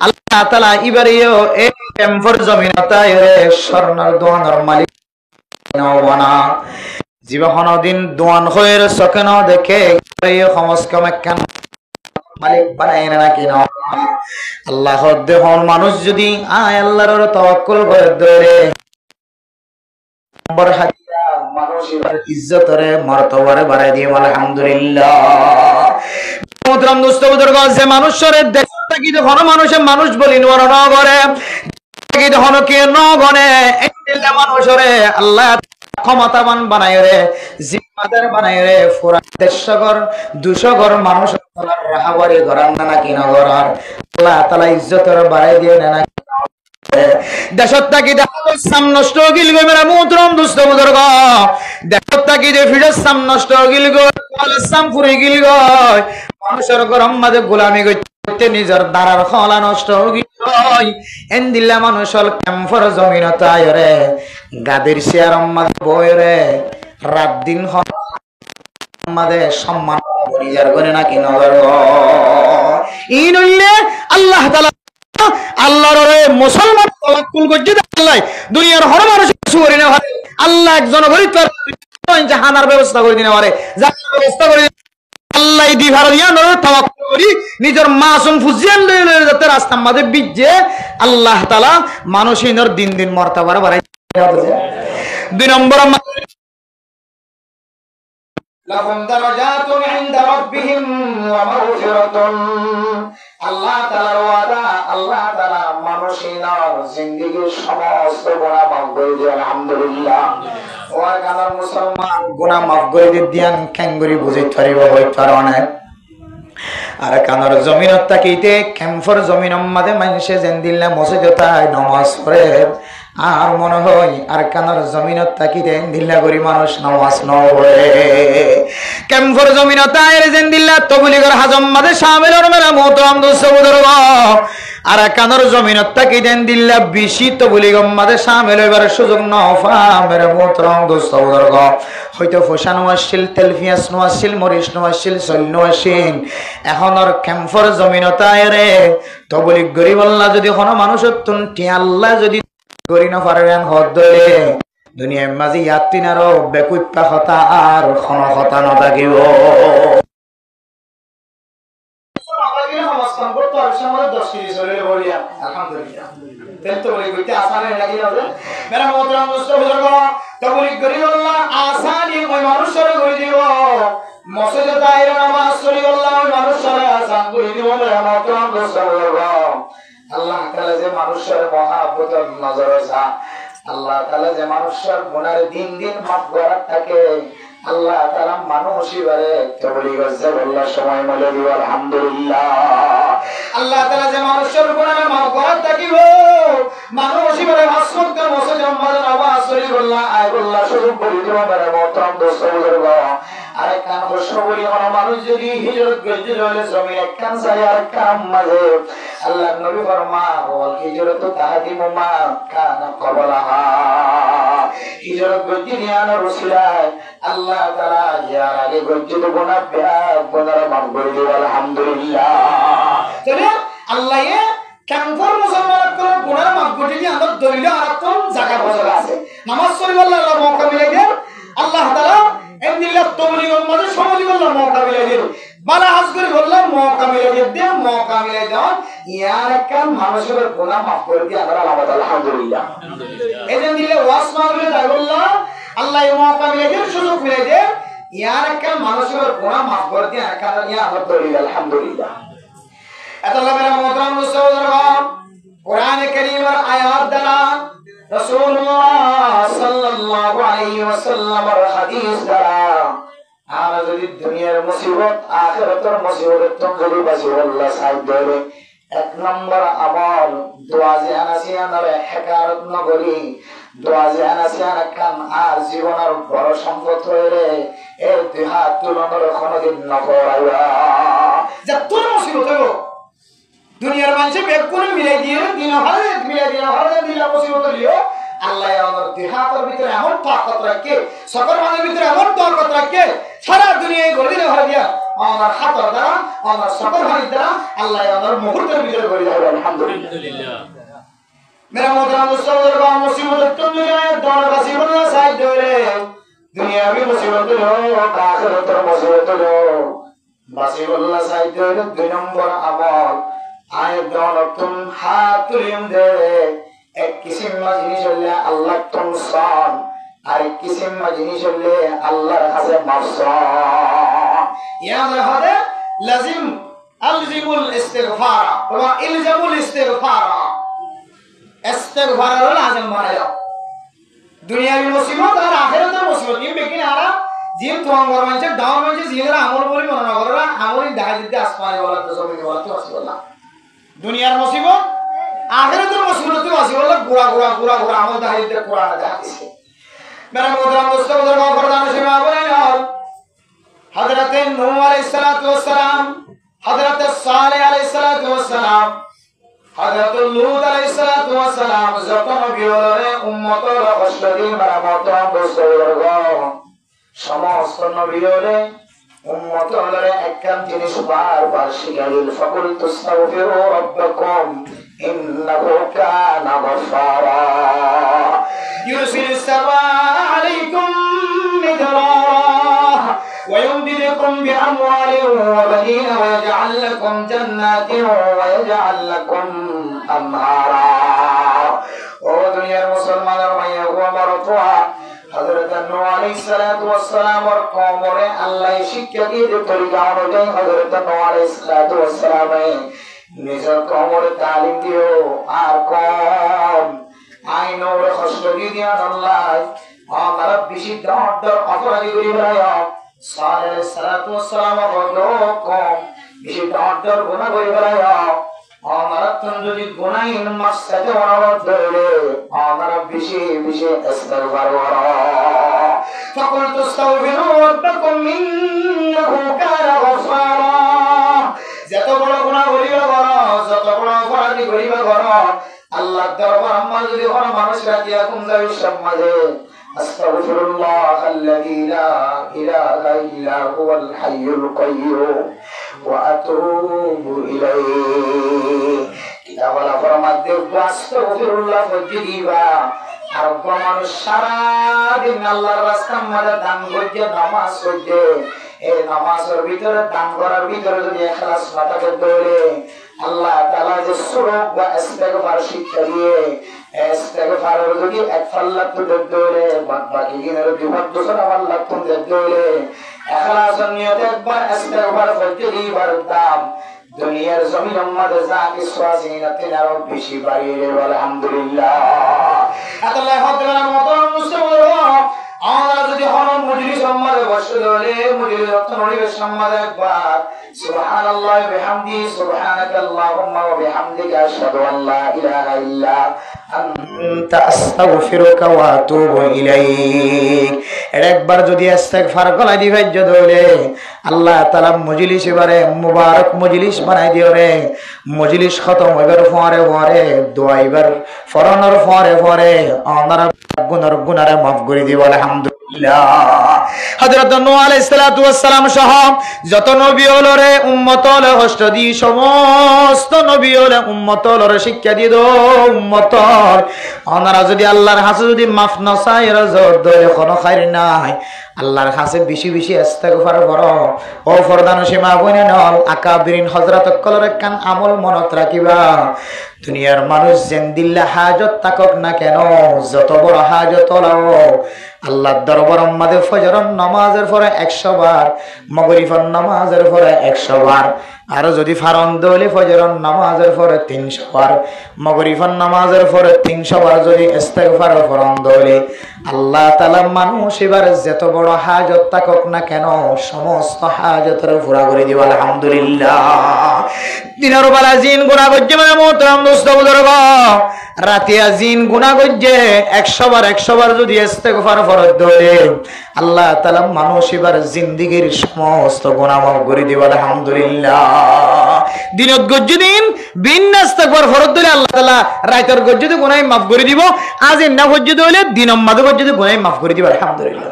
আল্লাহ তাআলা ইবারিও এই কেমফর জমিন তায়রে স্বর্ণর দোয়ানোর মালিক নওয়ানা জীবন দিন দোয়ান হয়ের সকেন দেখে এই সমস্ত মেকান মালিক বানায় না নাকি না আল্লাহ দেহন মানুষ যদি আয় আল্লাহর তাওয়াক্কুল করে ধরে নম্বর হাদিয়া মানুষের ইজ্জতরে মর্তবারে বাড়াই দিয়ে আলহামদুলিল্লাহ মুহতরম দোস্ত বুজুর্গ যে মানুষের দেখতে কি যখন মানুষ বলি ন করে কি যখন কি ন গনে এই মানুষের আল্লাহ ক্ষমতাবান বানায় রে জিম্মাদার বানায় রে পুরা 150 ঘর মানুষ রাহাবারি ঘরান না নাকি না ঘরার আল্লাহ তাআলা ইজ্জতের বাড়াই দিয়ে না নাকি দেশত থাকি সাম নষ্ট গিল গো মেরা মুহতরম দোস্ত বুজুর্গ দেশত থাকি যে ফিরস সাম নষ্ট গিল গো সাম ফুরি গিল গো মানুষের গরম মাঝে গোলামি করতে নিজের দাঁড়ার খলা নষ্ট গিল এন্দিল্লা মানুষের ক্যাম্পর জমিন তাই রে গাদের শেয়ার মাঝে বই রে রাত দিন মাঝে সম্মান পরিজার করে নাকি নগর ই নইলে আল্লাহ তাআলা আল্লাহর মুসলমান তাওয়াক্কুল করছে আল্লাহ দুনিয়ার হর মানুষ সুরে না ভাই আল্লাহ একজন গরিব জাহানার ব্যবস্থা করে দিনে পারে জাহানার ব্যবস্থা করে আল্লাহ দিভার দিয়া নর তাওয়াক্কুল করি নিজের মাসুম ফুজিয়ান লইলে যাতে রাস্তার মাঝে বিজে আল্লাহ তাআলা মানুষিনর দিন দিন মর্তবা বাড়াই দুই নম্বর লাহুম দারাজাতুন ইনদা রাব্বিহিম ওয়া মাগফিরাতুন আল্লাহ তাআলার ওয়াদা আল্লাহ তাআলা মানুষের জিন্দেগীর সমস্ত গুনাহ মাফ করে দেন আলহামদুলিল্লাহ ওয়া কানার মুসলমান গুনাহ মাফ করে দিয়ান কেঙ্গরি বুঝাই পারিব হই কারণে আর কানার জমিনত তাকিতে ক্যাম্পর জমিনের মাঝে মানুষে জেন্দিল্লা মসজিদতায় নামাজ পড়ে আর মনে হয় আর কানার জমিনত তাকিতে দিল্লা করি মানুষ নামাজ নপড়ে ক্যাম্পর জমিনত আয়ের জেন্দিল্লা তবলিগের হাজম মাঝে শামিলর মেরা মুহতরম দোস্ত বুজুর্গ আর কানোর জমিনত তাকি দেন দিল্লা বেশি তো বলি গম্মাদের সামিল হইবার সুযোগ নফা মেরে মোহতরম দোস্ত বুজুর্গ হয়তো ফসানো আসছিল তেল পিঁয়াজ নো আসছিল মরিচ নো আসছিল চল নো আসিল এখন আর ক্যাম্পর জমিনত রে তো বলি গরিব আল্লাহ যদি কোনো মানুষের তুন আল্লাহ যদি করি না পারেন হদ ধরে দুনিয়ার মাঝে ইয়াতিন আরো বেকুপ্পা হতা আর খন হতা নথাকিব আল্লাহ তাআলা যে মানুষের মহাব্বতের নজরে যা আল্লাহ তাআলা যে মানুষের গুনাহ দিন দিন মাফ করার থাকে আল্লাহ তাআলা মানুষ হিসেবে তবলি করছে আল্লাহ সময় মলে দিব আলহামদুলিল্লাহ আল্লাহ তাআলা যে মানুষের গুনাহ মাফ করার থাকিব মানুষ হিসেবে মাসুদ মসজিদ রমজান আওয়াজ করি আল্লাহ আয় আল্লাহ শুরু করে দিব মেরে মোহতরম দোস্ত বুজুর্গ আরেকখান প্রশ্ন বলি কোন মানুষ যদি হিজরত করতে হলে জমি একখান চাই আরেকখান মাঝে আল্লাহ নবী ফরমান ওয়াল হিজরতু তাহদিমু মা কানা ক্বাবলাহা হিজরত করতে নিয়ানো রসুলায় আল্লাহ তাআলা যার আগে গজ্জিত গুনাহ গুনাহ মাফ করে দিও আলহামদুলিল্লাহ তাহলে আল্লাহ ক্যাম্পর মুসলমানদের গুনাহ মাফ করে দিয়ে আমরা দলিল আরাতন জায়গা বজায় আছে নামাজ পড়ি আল্লাহ মওকা মিলে দেন আল্লাহ তাআলা এমনিল্লাহ তবলিগের মধ্যে সমাজী আল্লাহ মওকা মিলে দেন বালা হাজ করে বললাম মওকা মিলে দেন মওকা মিলে দাও ইয়ার একখান মানুষের গুনাহ মাফ করে দিয়ে আমরা আলহামদুলিল্লাহ এজন্য দিলে ওয়াজ মাহফিলে যাই বললাম আল্লাহ এই মওকা মিলে দেন সুযোগ মিলে দেন ইয়ার একখান মানুষের গুনাহ মাফ করে দিয়ে একখান ইয়া আলহামদুলিল্লাহ আলহামদুলিল্লাহ আল্লাহ মেরা মোহতরম মুসলমান কোরআনে কারীমের আয়াত দ্বারা রাসূলুল্লাহ সাল্লাল্লাহু আলাইহি ওয়াসাল্লামের হাদিস দ্বারা আমরা যদি দুনিয়ার মুসিবত আখিরাতের মুসিবত যদি বাঁচি আল্লাহ সাহায্য করে এক নম্বর আমল দোয়া যে আনাসিয়ানের হেকারত নগরী দোয়া যে আনাসিয়ান কাম আর জীবনের বড় সম্পদ হইলে এই দুই হাত তুলনার কোনদিন নকরাইবা যে তোর মুসিবত হইব দুনিয়ার মানুষে বেগ করে মিলাই দিয়ে দিন হারে মিলাই দিয়ে হারে দিলা মুসিবত লিও আল্লাহ আমার দেহাতের ভিতরে এমন তাকত রাখে সকল মানুষের ভিতরে এমন তাকত রাখে সারা দুনিয়ায় ঘুরে দিলে ভরে দিয়া আমার হাতের দ্বারা আমার সকল মানুষের দ্বারা আল্লাহ আমার মুহূর্তের ভিতরে করে দেবে আলহামদুলিল্লাহ মেরা মোহতরম মুসলমান মুসিবত তুমি দর বাসি বলা সাইড ধরে দুনিয়াবি মুসিবত হলো আখিরাতের মুসিবত হলো বাসি বলা সাইড ধরে দুই নম্বর আমল আয় দৌলতুন হাতুলিম দে এক কিসিম মা জিনিস হলে আল্লাহ তুমসান আর এক কিসিম মা জিনিস হলে আল্লাহর কাছে মাফসান ইয়াদ হদে লাজিম আলজিমুল ইস্তিগফার ওয়া ইলজামুল ইস্তিগফার ইস্তিগফার হলো লাজিম বানায়া দুনিয়াবি মুসিবত আর আখিরাতের মুসিবত ইম বেকিন আরা জিম তোয়াং গরমানছে দাও মানছে জিলের আমল বলি মনে না কররা আমলি দেখা দিতে আসমানে বলা তো জমিনে বলা তো আসবাল্লাহ দুনিয়ার মুসিবত আখিরাতের মুসিবত আছে বলে গুড়া গুড়া গুড়া গুড়া আমল দাহিতে কোরআন দেখাচ্ছে মেরা মোহতরম মুস্তাফাদের গফরদান সেবা বলেন হযরত নূহ আলাইহিস সালাতু ওয়াস সালাম হযরত সালেহ আলাইহিস সালাতু ওয়াস সালাম হযরত লূত আলাইহিস সালাতু ওয়াস সালাম যত নবী হলে উম্মতের কষ্টদি মেরা মোহতরম মুস্তাফাদের সমস্ত নবী হলে উম্মত হলে একখান জিনিস বারবার শিখাইল ফাকুল তাস্তাগফিরু রাব্বাকুম ইন্নাহু কানা গফফারা ইউরসিলুস সামাআ আলাইকুম মিদরারা ওয়া ইউমদিদুকুম বিআমওয়ালিন ওয়া বানিন ওয়া ইয়াজআল লাকুম জান্নাতিন ওয়া ইয়াজআল লাকুম আনহারা ও দুনিয়ার মুসলমানের ভাইয়া ও মারতুয়া হযরত নূহ আলাইহিস সালাতু ওয়াস সালাম আর কওমরে আল্লাহ শিক্ষা দিয়ে তরিকা অনুযায়ী হযরত নূহ আলাইহিস সালাতু ওয়াস সালাম নিজের কওমরে তালিম দিও আর কম আইনরে কষ্ট দিয়ে আল্লাহ আমার বেশি দর অপরাধী করি বলায় সালেহ আলাইহিস সালাতু ওয়াস সালাম কম বেশি দর গুনাহ করি বলায় আমার যদি গুনাহীন মাসসাতে অনবরত ধরে আমার বেশি বেশি ইস্তিগফার করো ফাকুল তাস্তাগফিরু রাব্বাকুম ইন্নাহু কানা গফফারা যত বড় গুনাহ করিও করো যত বড় অপরাধী করি দরবার আম্মা যদি কোন মানুষ রাখিয়া কোন যাবে সমাজে আস্তাগফিরুল্লাহাল্লাযী লা ইলাহা ইল্লা হুয়াল হাইয়ুল কাইয়্যুম ওয়া আতুবু ইলাইহি কিতাবালা ফরমাতে আস্তাগফিরুল্লাহ ফজিবা আর মানুষ সারা দিন আল্লাহর রাস্তার মধ্যে দান করছে নামাজ পড়ছে এই নামাজের ভিতরে দান করার ভিতরে যদি ইখলাস না থাকে তাহলে আল্লাহ তাআলা যে সুরত বা ইস্তেগফার শিক্ষা দিয়ে ইস্তেগফারের যদি এক ফাল্লা তুলে দিলে বাকি দিনের বিপদ দোষর আল্লাহ তুলে দিলে ইখলাসের নিয়তে একবার ইস্তেগফার করতে দিবার দাম দুনিয়ার জমিনের মধ্যে যা কিছু আছে এর আরো বেশি বাড়িয়ে আলহামদুলিল্লাহ। আল্লাহ হযরতের মতো মুসলমান আমরা যদি হরম মজলিস সম্মানে বসে দলে মজলিস অর্থনরিবেশ সম্মানে একবার সুবহানাল্লাহ ওয়া বিহামদি সুবহানাকাল্লাহুম্মা ওয়া বিহামদিকা আশহাদু আল লা ইলাহা ইল্লা আনতা আস্তাগফিরুকা ওয়া আতুবু ইলাইক একবার যদি ইস্তেগফার গলা দিবে দলে আল্লাহ তাআলা মজলিস এবারে মুবারক মজলিস বানাই দিও রে মজলিস খতম হইবার পরে দোয়া এবার ফরানোর পরে আমরা গুনারে মাফ করে দিব আলহামদুলিল্লাহ। হযরত নূহ আলাইহিস সালাতু ওয়াস সালাম সহ যত নবী হলো রে উম্মত হলো হস্ত দি সমস্ত নবী হলো উম্মত হলো শিক্ষা দি দো উম্মত ওনারা যদি আল্লাহর কাছে যদি মাফ না চায় রজত দলে কোনো খাইর নাই আল্লাহর কাছে বেশি বেশি ইস্তেগফার করো ও ফরদানশী মা বোনেন আকাবিরিন হযরত কলর কান আমল মনত রাখিবা দুনিয়ার মানুষ জেন্দিল্লা হাজত তাকক না কেন যত বড় হাজত লাও আল্লাহর দরবারে মধ্যে ফজরের নামাজের পরে 100 বার মাগরিবের নামাজের পরে 100 বার আর যদি ফারন দলে ফজরের নামাজের পরে 300 বার মাগরিবের নামাজের পরে 300 বার যদি ইস্তেগফার ফরন দলে আল্লাহ তাআলা মানুষ এবার যত বড় হাজত তাকক না কেন সমস্ত হাজতের পুরা করে দিব আলহামদুলিল্লাহ। দিনের বেলা জিন গুনাহ করছে মানে মোহতারাম দোস্ত বুজুর্গ রাতিয়া জিন গুনাহ করছে 100 বার যদি ইস্তেগফার ফরজ ধরে আল্লাহ তাআলা মানুষ এবার জিন্দেগীর সমস্ত গুনাহ মাফ করে দিব আলহামদুলিল্লাহ। দিনত গজ্জে দিন বিন ইস্তেগফার ফরজ ধরে আল্লাহ তাআলা রাতের গজ্জে গুনাহ মাফ করে দিব আজ না গজ্জে হলে দিনের মধ্যে গজ্জে গুনাহ মাফ করে দিব আলহামদুলিল্লাহ।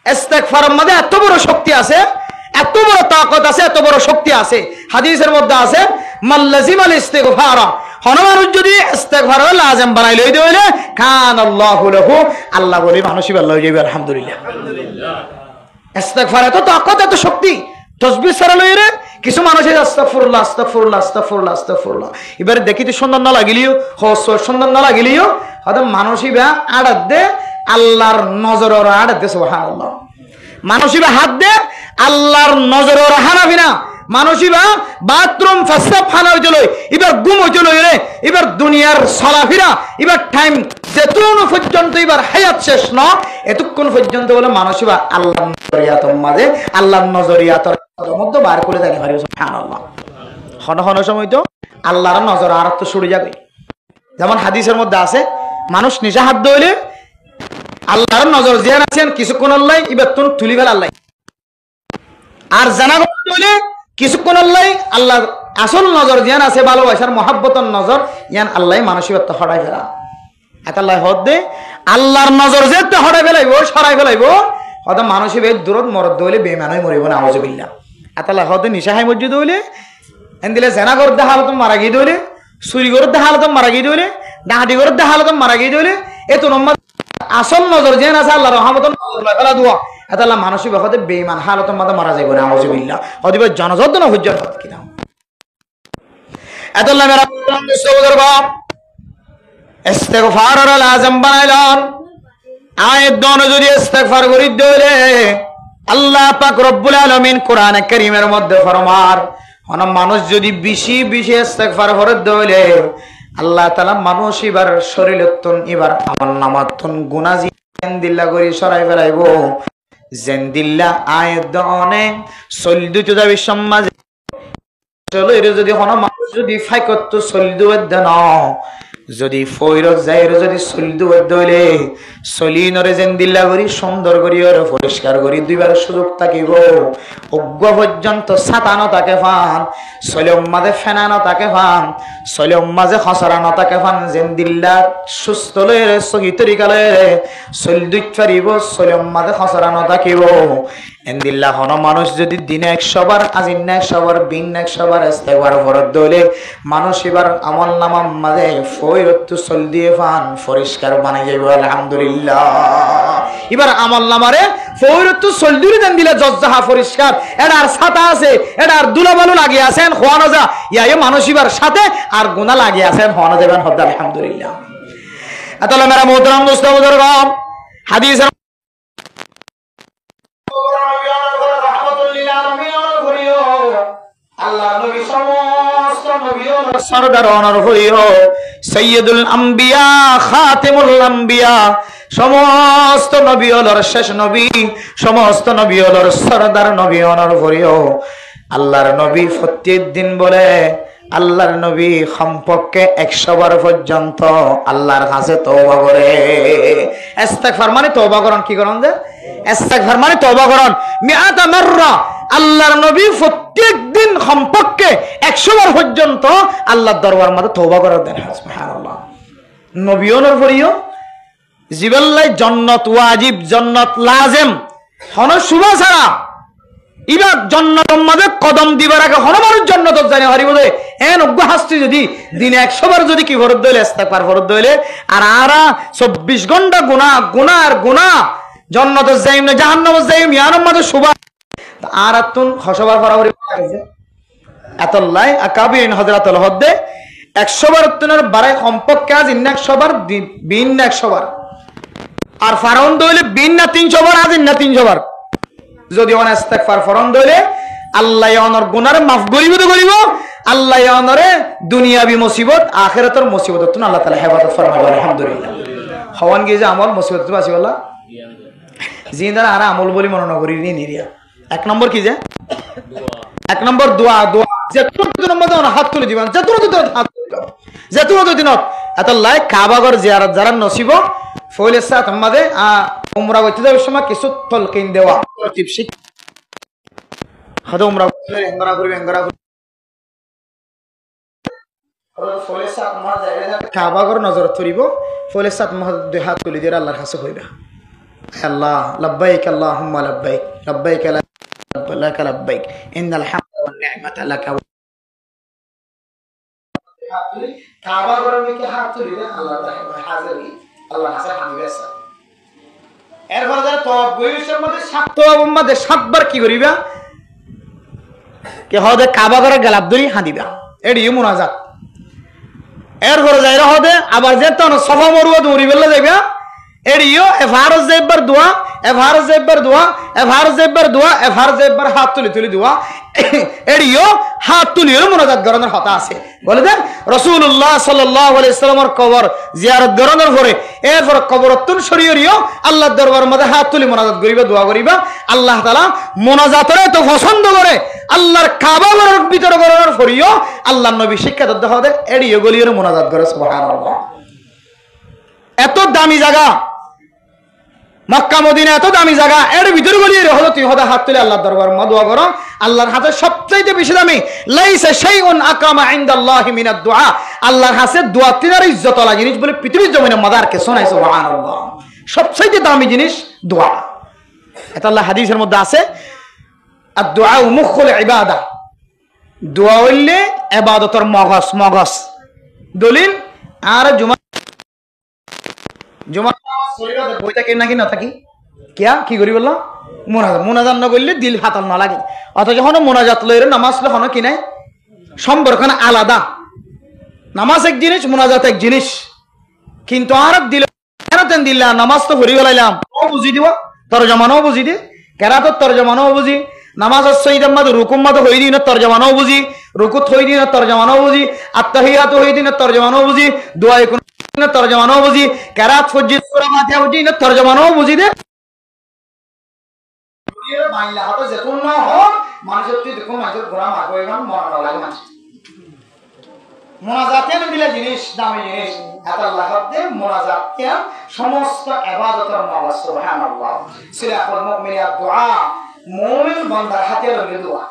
ইস্তেগফারের মধ্যে এত বড় শক্তি আছে এত বড় তাকত আছে এত বড় শক্তি আছে হাদিসের মধ্যে আছে মাল্লাজিমাল ইস্তিগফার হনুমানুষ যদি ইস্তিগফার লাজিম বানাই লই দেলে কান আল্লাহু লাহু আল্লাহ বলি মানুষই আল্লাহ হয়ে যাবে আলহামদুলিল্লাহ। ইস্তিগফার এত তাকত এত শক্তি তাসবিহ সারা লই রে কিছু মানুষ আস্তাগফিরুল্লাহ আস্তাগফিরুল্লাহ আস্তাগফিরুল্লাহ আস্তাগফিরুল্লাহ এবারে দেখিতে সুন্দর না লাগিলিও হস সুন্দর না লাগিলিও হয়তো মানুষই বা আড়াত দে আল্লাহর নজর ওর আড়াত দে সুবহানাল্লাহ মানুষই বা হাত দে আল্লাহর নজর ওর হানাবি না মানুষই বা বাথরুম ফাসাব খানা হইছিল এবার গুম হইছিল রে এবার দুনিয়ার চলাফেরা এবার টাইম যেতক্ষণ পর্যন্ত এবার হায়াত শেষ ন এতক্ষণ পর্যন্ত বলে মানুষই বা আল্লাহর নজরিয়াতের মাঝে আল্লাহর নজরিয়াতের মধ্যে বার করে দেয় ভারি সুবহানাল্লাহ। হন সময় তো আল্লাহর নজর আর তো সরে যাবে যেমন হাদিসের মধ্যে আছে মানুষ নিজে হাত ধইলে আল্লাহর নজর যে আছেন কিছুক্ষণ আল্লাহ এবার তুন তুলি ফেলা আল্লাহ আর জানা হইলে কিছুক্ষণ আল্লাহ আল্লাহর আসল নজর যেন আছে ভালোবাসার মহাব্বতের নজর ইয়ান আল্লাহ মানসিকত্ব হটাই ফেলা এত আল্লাহ হদ দে আল্লাহর নজর যে হটাই ফেলাইব সরাই ফেলাইব হয়তো মানুষই বেদ দূরত মরদ হইলে বেমানই মরিব না আউযুবিল্লাহ এত আল্লাহ হদ নিশাহাই মসজিদ হইলে এন দিলে জেনা করতে হালত মারা গিয়ে দইলে চুরি করতে হালত মারা গিয়ে দইলে ডাহাতি করতে হালত মারা গিয়ে দইলে এত নম্বর আসল নজর যেন আছে আল্লাহর রহমতের নজর ফেলা দোয়া এত আল্লাহ মানসিক হতে বেঈমান হালতের মধ্যে মারা যাইব না আউযুবিল্লাহ অদিব জনজত না হুজ্জত কি নাম এত আল্লাহ মেরা সহোদর বাপ ইস্তিগফার লাজম বানাইলাম আয়াত দন যদি ইস্তিগফার করি দলে আল্লাহ পাক রব্বুল আলামিন কোরআন কারীমের মধ্যে ফরমার অন মানুষ যদি বেশি বেশি ইস্তিগফার করে দলে আল্লাহ তাআলা মানুষ এবার শরীরতন এবার আমলনামাতন গুনাহ জিন্দিল্লা করি সরাই ফেলাইবো জেন্দিল্লা আয়াত দনে সলদুতে যাবে সমাজ চলো এর যদি কোনো মানুষ যদি ফাইকত সলদু দেন যদি ফয়রত যাইর যদি সলদু দইলে সলিনরে যেন দিল্লা করি সুন্দর করি আর পরিষ্কার করি দুইবার সুযোগ থাকিব অজ্ঞ পর্যন্ত সাতানো তাকে ফান সলিম মাঝে ফেনানো তাকে ফান সলিম মাঝে খসরানো তাকে ফান যেন দিল্লা সুস্থ লয়ে সহি তরিকালে সলদুত পারিব সলিম মাঝে খসরানো থাকিব এন্দিল্লা হন মানুষ যদি দিনে 100 বার আজিন 100 বার বিন 100 বার ইস্তেগফার ফরদ দইলে মানুষ এবার আমল নামা মাঝে ফয়রত সল দিয়ে ফান পরিষ্কার বানাই যাইব আলহামদুলিল্লাহ এবার আমল নামারে ফয়রত সল দিয়ে দেন দিলে জজ্জাহা পরিষ্কার এটার ছাতা আছে এটার দুলাবালু লাগিয়ে আছেন খোয়ানো যা ইয়া মানুষ এবার সাথে আর গুনাহ লাগিয়ে আছেন হন দেবেন হদ আলহামদুলিল্লাহ আতালা মেরা মোহতারাম দোস্ত বুজুর্গান হাদিস আল্লাহ নবী সমস্ত নবীর সরদার অনর হইও সাইয়্যিদুল আম্বিয়া খাতিমুল আম্বিয়া সমস্ত নবী হলোর শেষ নবী সমস্ত নবী হলোর সরদার নবী অনর হইও আল্লাহর নবী প্রত্যেক দিন বলে আল্লাহর নবী সম্পর্কে 100 বার পর্যন্ত আল্লাহর কাছে তওবা করে ইস্তিগফার মানে তওবা করন কি করন যে ইস্তিগফার মানে তওবা করন মিআতা মাররা আল্লাহর নবী প্রত্যেক দিন সম্পর্কে 100 বার পর্যন্ত আল্লাহর দরবার মধ্যে তওবা করে দেন সুবহানাল্লাহ নবীওনর পরিও জিবাল্লাই জান্নাত ওয়াজিব জান্নাত লাজিম হন শুভ ছাড়া ইবা জান্নাতের মধ্যে কদম দিবার আগে হনমানুর জান্নাত জানি হরিব দে এন অজ্ঞ হাসতি যদি দিনে 100 বার যদি কি ফরদ দইলে ইস্তিগফার ফরদ দইলে আর আরা 24 ঘন্টা গুনাহ জান্নাত যাইম না জাহান্নাম যাইম ইয়ার মধ্যে শুভ আর আতুন খসবার ফরাবরি আছে এতলাই আকাবিরিন হযরতুল হদ্দে 100 বার তুনার বারে সম্পর্কে আজ 100 বার বিন 100 বার আর ফারাউন দইলে বিন না 300 বার আজ না 300 বার যদি অন ইস্তিগফার ফরন দইলে আল্লাহ অনর গুনাহ মাফ করিব আল্লাহ অনরে দুনিয়াবি মুসিবত আখিরাতের মুসিবত তুন আল্লাহ তাআলা হেফাজত ফরমাবে আলহামদুলিল্লাহ হওয়ান কি যে আমল মুসিবত বাসি আল্লাহ জিন্দার আর আমল বলি মনে না করি নিরিয়া এক নম্বর কি যে এক নম্বর দোয়া যেতুর মধ্যে হাত তুলে দিবেন যেতুর দিনত এত লাই কাবাগর জিয়ারত যারা নসিব ফইলে সাথ আমাদের উমরা করতে যাওয়ার সময় কিছু তলকিন দেওয়া টিপসি হয়তো উমরা এঙ্গরা করবে ফইলে সাথ আমার জায়গায় কাবাগর নজর ধরিব ফইলে সাথ মহাদ দুই হাত তুলে দিয়ে আল্লাহর কাছে কইবা আল্লাহ লাব্বাইক আল্লাহুম্মা লাব্বাইক লাব্বাইক لك لبيك إن الحمد والنعمة لك কাবা গরমে কি হাত তুলি রে আল্লাহ তাআলা হাজিরি আল্লাহ হাসান হামিদাসা এরপর যা তওয়াব বইছের মধ্যে সাত তওয়াব মধ্যে 7 বার কি করিবা কে হদে কাবা গরে গলাব ধরি হাদিবা এডি মুনাজাত এরপর যাইরা হদে আবার যে তন সফা মরুয়া দৌড়ি বেলা যাইবা এডিও এফারজ জেবার দোয়া এফারজ জেবার দোয়া এফারজ জেবার দোয়া এফারজ জেবার হাত তুলি দোয়া এডিও হাত তুলিও মুনাজাত গরনের হতা আছে বলে দেন রাসূলুল্লাহ সাল্লাল্লাহু আলাইহি সাল্লামের কবর জিয়ারত গরনের পরে এরপর কবরতুন শরীয়রিও আল্লাহর দরবার মধ্যে হাত তুলি মুনাজাত করিবা দোয়া করিবা আল্লাহ তাআলা মুনাজাতরে তো পছন্দ করে আল্লাহর কাবা ঘরের ভিতর গরনের পরেও আল্লাহর নবী শিক্ষা দত্ত হদে এডিও গলিয়র মুনাজাত করে সুবহানাল্লাহ এত দামি জায়গা মক্কা মদিনা এত দামি জায়গা এর ভিতর গলিয়ে হলো তুই হদা হাত তুলে আল্লাহর দরবার মধ্যে দোয়া করো আল্লাহর হাতে সবচেয়ে বেশি দামি লাইসা শাইউন আকরামা ইনদাল্লাহি মিনাদ দুআ আল্লাহর হাতে দোয়া তিনার ইজ্জত ওয়ালা জিনিস বলে পৃথিবীর জমিনে মাদার কে শোনায় সুবহানাল্লাহ সবচেয়ে দামি জিনিস দোয়া এটা আল্লাহ হাদিসের মধ্যে আছে আদ-দুআ মুখুল ইবাদা দোয়া হইলে ইবাদতের মগজ দলিল আর জুমা শরীরে বইটা কেন নাকি না থাকি কিয়া কি করি বললাম মোনাজাত না করলে দিল হাতাল না লাগে অথচ যখন মোনাজাত লইরে নামাজ হন কি নাই সম্পর্ক আলাদা নামাজ এক জিনিস মোনাজাত এক জিনিস কিন্তু আর দিল কেন তেন দিল্লা নামাজ তো ভরি গেলাইলাম ও বুঝি দিব তরজমানও বুঝি দে কেরাতর তরজমানও বুঝি নামাজ সঈদাম মাদ রুকুম মাদ হই দিন তরজমানও বুঝি রুকুত হই দিন তরজমানও বুঝি আত্তাহিয়াতু হই দিন তরজমানও বুঝি দোয়া কোন তরজমানও বুঝি কেরাত ফজিল সূরা ফাতিহা বুঝি না তরজমানও বুঝি দে দুনিয়ার মাইলা হাতে যেতুন না হ মানুষের তুই দেখো মানুষের গোলাম আগেগান মরণ লাগে মানুষ মোনাজাতের দিলে জিনিস দামি জিনিস আল্লাহ হাতে মোনাজাত কিয়া সমস্ত ইবাদতের মাওলা সুবহানাল্লাহ সিলাহুল মুমিনিয়াত দুআ মুমিন বান্দার হাতের দোয়া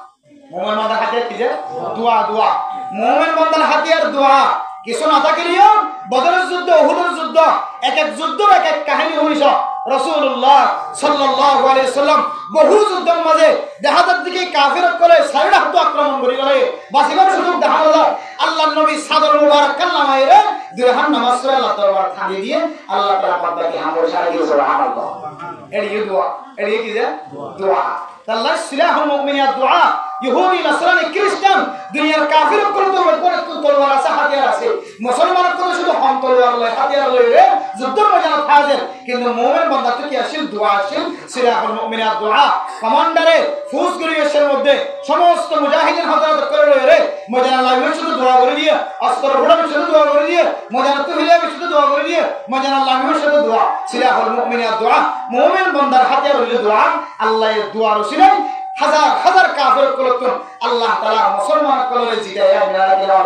মুমিন বান্দার হাতে কি যে দোয়া দোয়া মুমিন বান্দার হাতের দোয়া কিছু না থাকলেও বদরের যুদ্ধ উহুদের যুদ্ধ এক এক যুদ্ধের এক এক কাহিনী হইছ রাসূলুল্লাহ সাল্লাল্লাহু আলাইহি সাল্লাম বহু যুদ্ধের মাঝে দেহাতের দিকে কাফিরত করে সাইড হাত আক্রমণ করে গেলে বাসিবার সুযোগ দেখা যায় আল্লাহর নবী সাদর মুবারক কাল্লামাইরে দুই হাত নামাজ পড়ে আল্লাহ দরবার থামিয়ে দিয়ে আল্লাহ তাআলা বান্দাকে হামদ সারা দিয়ে সুবহানাল্লাহ এই দোয়া এই কি যে দোয়া আল্লাহ সিলাহুল মুমিনিয়াত দোয়া ইহুদি নাসরানি খ্রিস্টান দুনিয়ার কাফির করে তো তলোয়ার আছে হাতিয়ার আছে মুসলমানের করে শুধু হম তলোয়ার লয় হাতিয়ার লয় রে যুদ্ধের ময়দানে হাজির কিন্তু মুমিন বান্দা তো কি আসিল দোয়া আসিল সিলাহুল মুমিনিয়াত দোয়া কমান্ডারে ফুস গরিয়ের মধ্যে সমস্ত মুজাহিদিন হযরত করে লয় রে ময়দানে আল্লাহ শুধু দোয়া করে দিয়ে অস্ত্র ঘোড়ার শুধু দোয়া করে দিয়ে ময়দানে তুহিলে শুধু দোয়া করে দিয়ে ময়দানে আল্লাহ শুধু দোয়া সিলাহুল মুমিনিয়াত দোয়া মুমিন বান্দার হাতিয়ার হইল দোয়া আল্লাহর দোয়া রসিলাই হাজার হাজার কাফের কলতুন আল্লাহ তাআলা মুসলমান কলরে জিতায়া মিনারা দিলার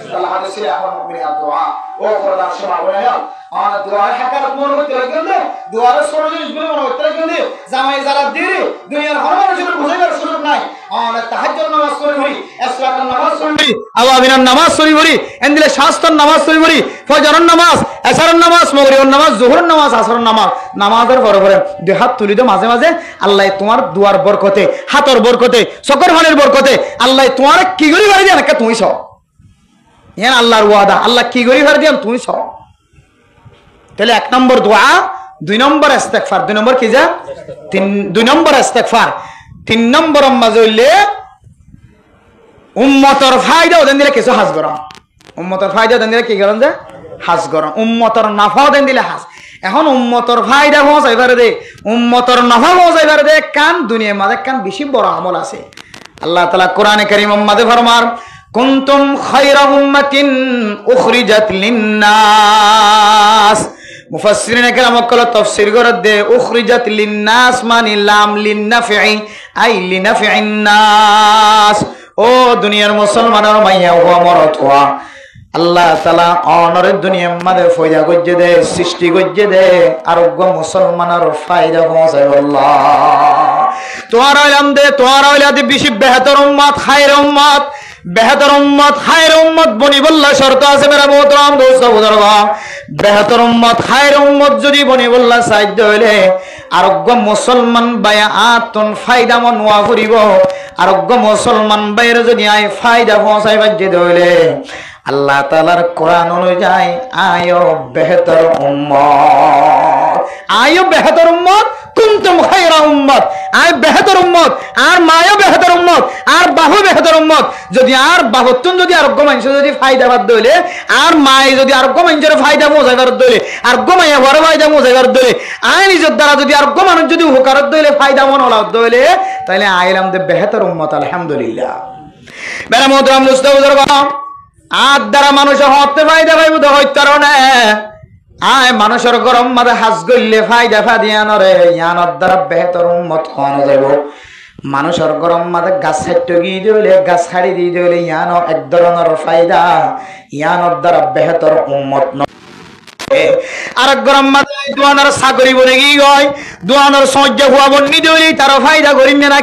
আল্লাহ হাদিস সিলাহুল মুমিনিয়াত দোয়া ও খোদার সমা বলে নাও আর দোয়ার হাকারত মন হতে লাগলে দোয়ার সরজিস বলে মন হতে লাগলে জামাই যারা দিরে দুনিয়ার হর মানুষের বুঝাইবার সুযোগ নাই আর তাহাজ্জুদ নামাজ পড়ি ইসরাত নামাজ পড়ি আওয়াবিনার নামাজ পড়ি এন্দিলে শাস্ত্র নামাজ পড়ি ফজরের নামাজ আসরের নামাজ মাগরিবের নামাজ যোহরের নামাজ আসরের নামাজ নামাজের পরে পরে দুই হাত তুলি দাও মাঝে মাঝে আল্লাহ তোমার দুয়ার বরকতে হাতর বরকতে চকর ফানের বরকতে আল্লাহ তোমার কি করি বাড়ি দেন তুমি সব ইয়ান আল্লাহর ওয়াদা আল্লাহ কি করি বাড়ি দেন তুমি সব তাহলে এক নম্বর দোয়া দুই নম্বর ইস্তেগফার দুই নম্বর কি যা দুই নম্বর ইস্তেগফার তিন নম্বর মাঝে হইলে উম্মতর ফায়দা ওদের দিলে কিছু হাজ গরম উম্মতর ফায়দা ওদের দিলে কি গরম যে হাজ গরম উম্মতর নাফা ওদের দিলে হাজ এখন উম্মতর ফায়দা পৌঁছাইবার দে উম্মতর নাফা পৌঁছাইবার দে কান দুনিয়ার মাঝে কান বেশি বড় আমল আছে আল্লাহ তাআলা কোরআনে কারীম মাঝে ফরমার কুনতুম খায়রা উম্মাতিন উখরিজাত লিন-নাস মুফাসসিরিনে কেরাম কল তাফসীর করে দে উখরিজাত লিন-নাস মানে লাম লিন-নাফি আই লিনাফিন নাস ও দুনিয়ার মুসলমানের মাইয়া ও মরত হওয়া আল্লাহ তাআলা অনরের দুনিয়ার মাঝে ফয়দা গজ্জে দে সৃষ্টি গজ্জে দে আরোগ্য মুসলমানের ফায়দা পৌঁছায় আল্লাহ তোয়ার ইলম দে তোয়ার ইলাদি বেশি বেহতর উম্মত খায়র উম্মত বেহতর উম্মত খায়র উম্মত বনি বল্লা শর্ত আছে মেরা মোহতরম দোস্ত বুজুর্গ বেহতর উম্মত খায়র উম্মত যদি বনি বল্লা সাহায্য হইলে আরোগ্য মুসলমান বায়া আতন ফায়দা মন ওয়া করিব আরোগ্য মুসলমান বাইরে যদি আয় ফায়দা পৌঁছাইবার যেতে হইলে আল্লাহ তাআলার কোরআন অনুযায়ী আয়ো বেহতর উম্মত আয়ো বেহতর উম্মত কুনতুম খায়রা উম্মত আয় বেহতর উম্মত আর মায়ো বেহতর উম্মত আর বাহু বেহতর উম্মত যদি আর বাহতুন যদি আরোগ্য মানুষ যদি ফায়দা বাদ দইলে আর মায় যদি আরোগ্য মানুষের ফায়দা পৌঁছাইবার দইলে আরোগ্য মায়া বড় ফায়দা পৌঁছাইবার দইলে আয় নিজের দ্বারা যদি আরোগ্য মানুষ যদি উপকারত দইলে ফায়দা মন হলা দইলে তাইলে আইলাম দে বেহতর উম্মত আলহামদুলিল্লাহ বেরা মোহতরম মুস্তাফা বুজুর্গ আর দ্বারা মানুষ হতে ফায়দা পাইব তো হইতার না আয় মানুষের গরম মাঝে হাজ গইলে ফায়দা ফাদিয়ানরে ইয়ানোর দ্বারা বেহতর উম্মত হওয়ানো যাব মানুষের গরম মাঝে গাছ ছাড়তে গিয়ে দিলে গাছ ছাড়ি দিয়ে দিলে ইয়ানো এক ধরনের ফায়দা ইয়ানোর দ্বারা বেহতর উম্মত আর গরম মাঝে দোয়ানোর চাকরি বলে গিয়ে গয় দোয়ানোর সহ্য হওয়া বন্নি দিলি তার ফায়দা করিম না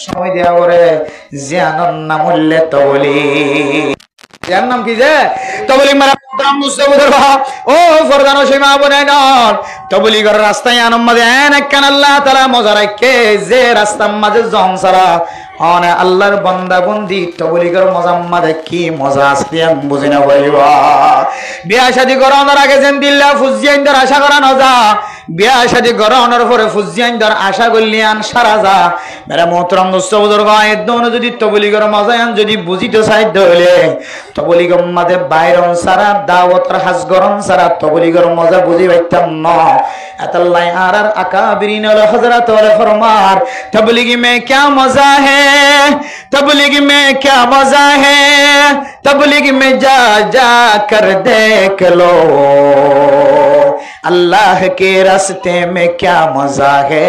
সময় দেওয়া করে জিয়ানোর নাম উল্লেখ তবলি যার নাম কি যে তবলিগ মারা ও ফরদান সীমা বনে নন তবলিগের রাস্তায় আনম মাঝে একখান আল্লাহ তাআলা মজা রাখে যে রাস্তার মাঝে জন সারা অনে আল্লাহর বান্দা বন্দি তবলিগের মজার মাঝে কি মজা আছে আমি বুঝি না বলিবা বিয়া শাদী করানোর আগে যেন দিল্লা ফুজিয়াইন্দার আশা করা না যা বিয়া শাদী করানোর পরে ফুজিয়াইন্দার আশা করলিয়ান সারা যা মেরা মোহতরম দোস্ত বুজুর্গ একদম যদি তবলিগের মজায়ান যদি বুঝিতে চাইতে হইলে তবলিগের মাঝে বাইরন সারা দাওয়াতের হাজ গরম সারা তবলিগের মজা বুঝি পাইতাম না আতাল্লাহ আর আকাবিরিন আল হযরত ওয়াল ফরমার তবলিগ মে क्या मजा है तबलीग में क्या मजा है तबलीग में जा जा कर देख लो अल्लाह के रास्ते में क्या मजा है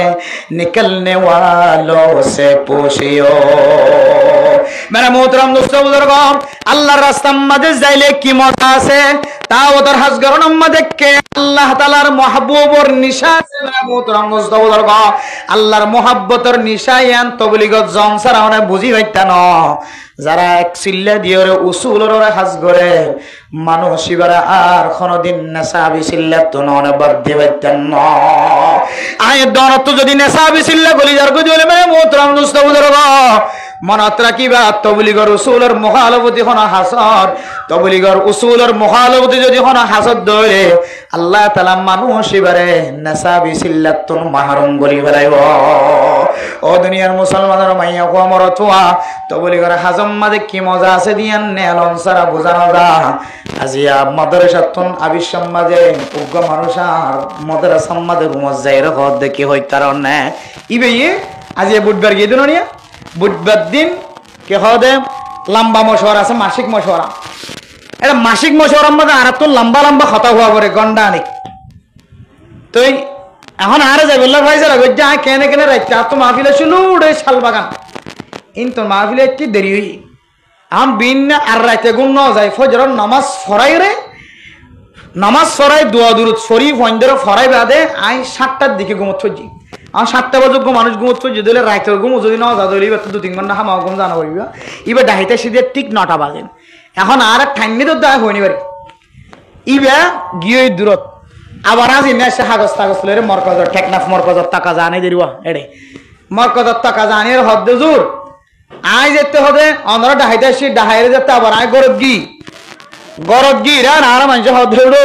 निकलने वालों से पूछियो मेरा मोहतरम दोस्तों बुजुर्ग আল্লাহর রাস্তার মধ্যে যাইলে কি মজা আছে তা ওদের হাজগরনের মধ্যে কে আল্লাহ তাআলার মাহবুবর নিশা আছে মেরা মোহতরম দোস্ত বুজুর্গ আল্লাহর মোহাব্বতের নিশায়ান তবলিগত জংসারা মানে বুঝি হইতা না যারা এক সিল্লা দিয়রে উসুলর হাজ করে মানুষ ইবারা আর কোনদিন নাসাবি সিল্লা তো ননে বাদ দিবেন না আয় দনত যদি নাসাবি সিল্লা গলি যার কো দিলে মেরা মোহতরম দোস্ত বুজুর্গ মনত রাখিবা তবলিগর উসুলের মুখালফতি হনা হাসর তবলিগর উসুলের মুখালফতি যদি হনা হাসদ ধরে আল্লাহ তাআলা মানুষ ইবারে নাসাবি সিল্লাতুন মাহরুম গলি ফেলাইব ও দুনিয়ার মুসলমানের মাইয়া কো মরতুয়া তবলিগর হাজম মাঝে কি মজা আছে দিয়ান নেলন সারা বুঝানো দা আজিয়া মাদ্রাসাতুন আবিশম মাঝে উগ্র মানুষ আর মাদ্রাসা মাঝে ঘুমজ যাইর হদ দেখি হইতার না ইবে আজিয়া বুধবার গিয়ে দুনিয়া বুধবার দিন কে হদে লম্বা মশওয়ারা আছে মাসিক মশওয়ারা এটা মাসিক মশওয়ারার মধ্যে আর তো লম্বা লম্বা কথা হওয়া পরে গন্ডা আনি তো এখন আরে যাই বললা ভাই যারা গজ্জা কেনে কেনে রাইতে তো মাহফিলে শুনু উড়ে শালবাগান ইন তো মাহফিলে একটু দেরি হই আম বিন আর রাইতে গুণ ন যায় ফজর নামাজ ফরাই রে নামাজ ফরাই দোয়া দুরুদ শরীফ ওয়াইন্দের ফরাই বাদে আই 7টার দিকে ঘুমত থজি আর 7টা বাজে মানুষ ঘুমত থজি দিলে রাইতে ঘুম যদি ন যা দইলি তো 2-3 ঘন্টা হামা ঘুম জানা হইবা ইবা ডাইতে সিধে ঠিক 9টা বাজে এখন আর ঠান্ডি তো দা হইনি পারি ইবা গিয়ে দূরত আবার আজ ইনা সে হাগস তাগস লরে মরকজর টেকনাফ মরকজর টাকা জানে দেরিবা এডে মরকজর টাকা জানির হদ জুর আই যেতে হবে অনরা ডাইতে সি ডাইরে যেতে আবার আই গরব গি রা না মানুষ হদ ধরো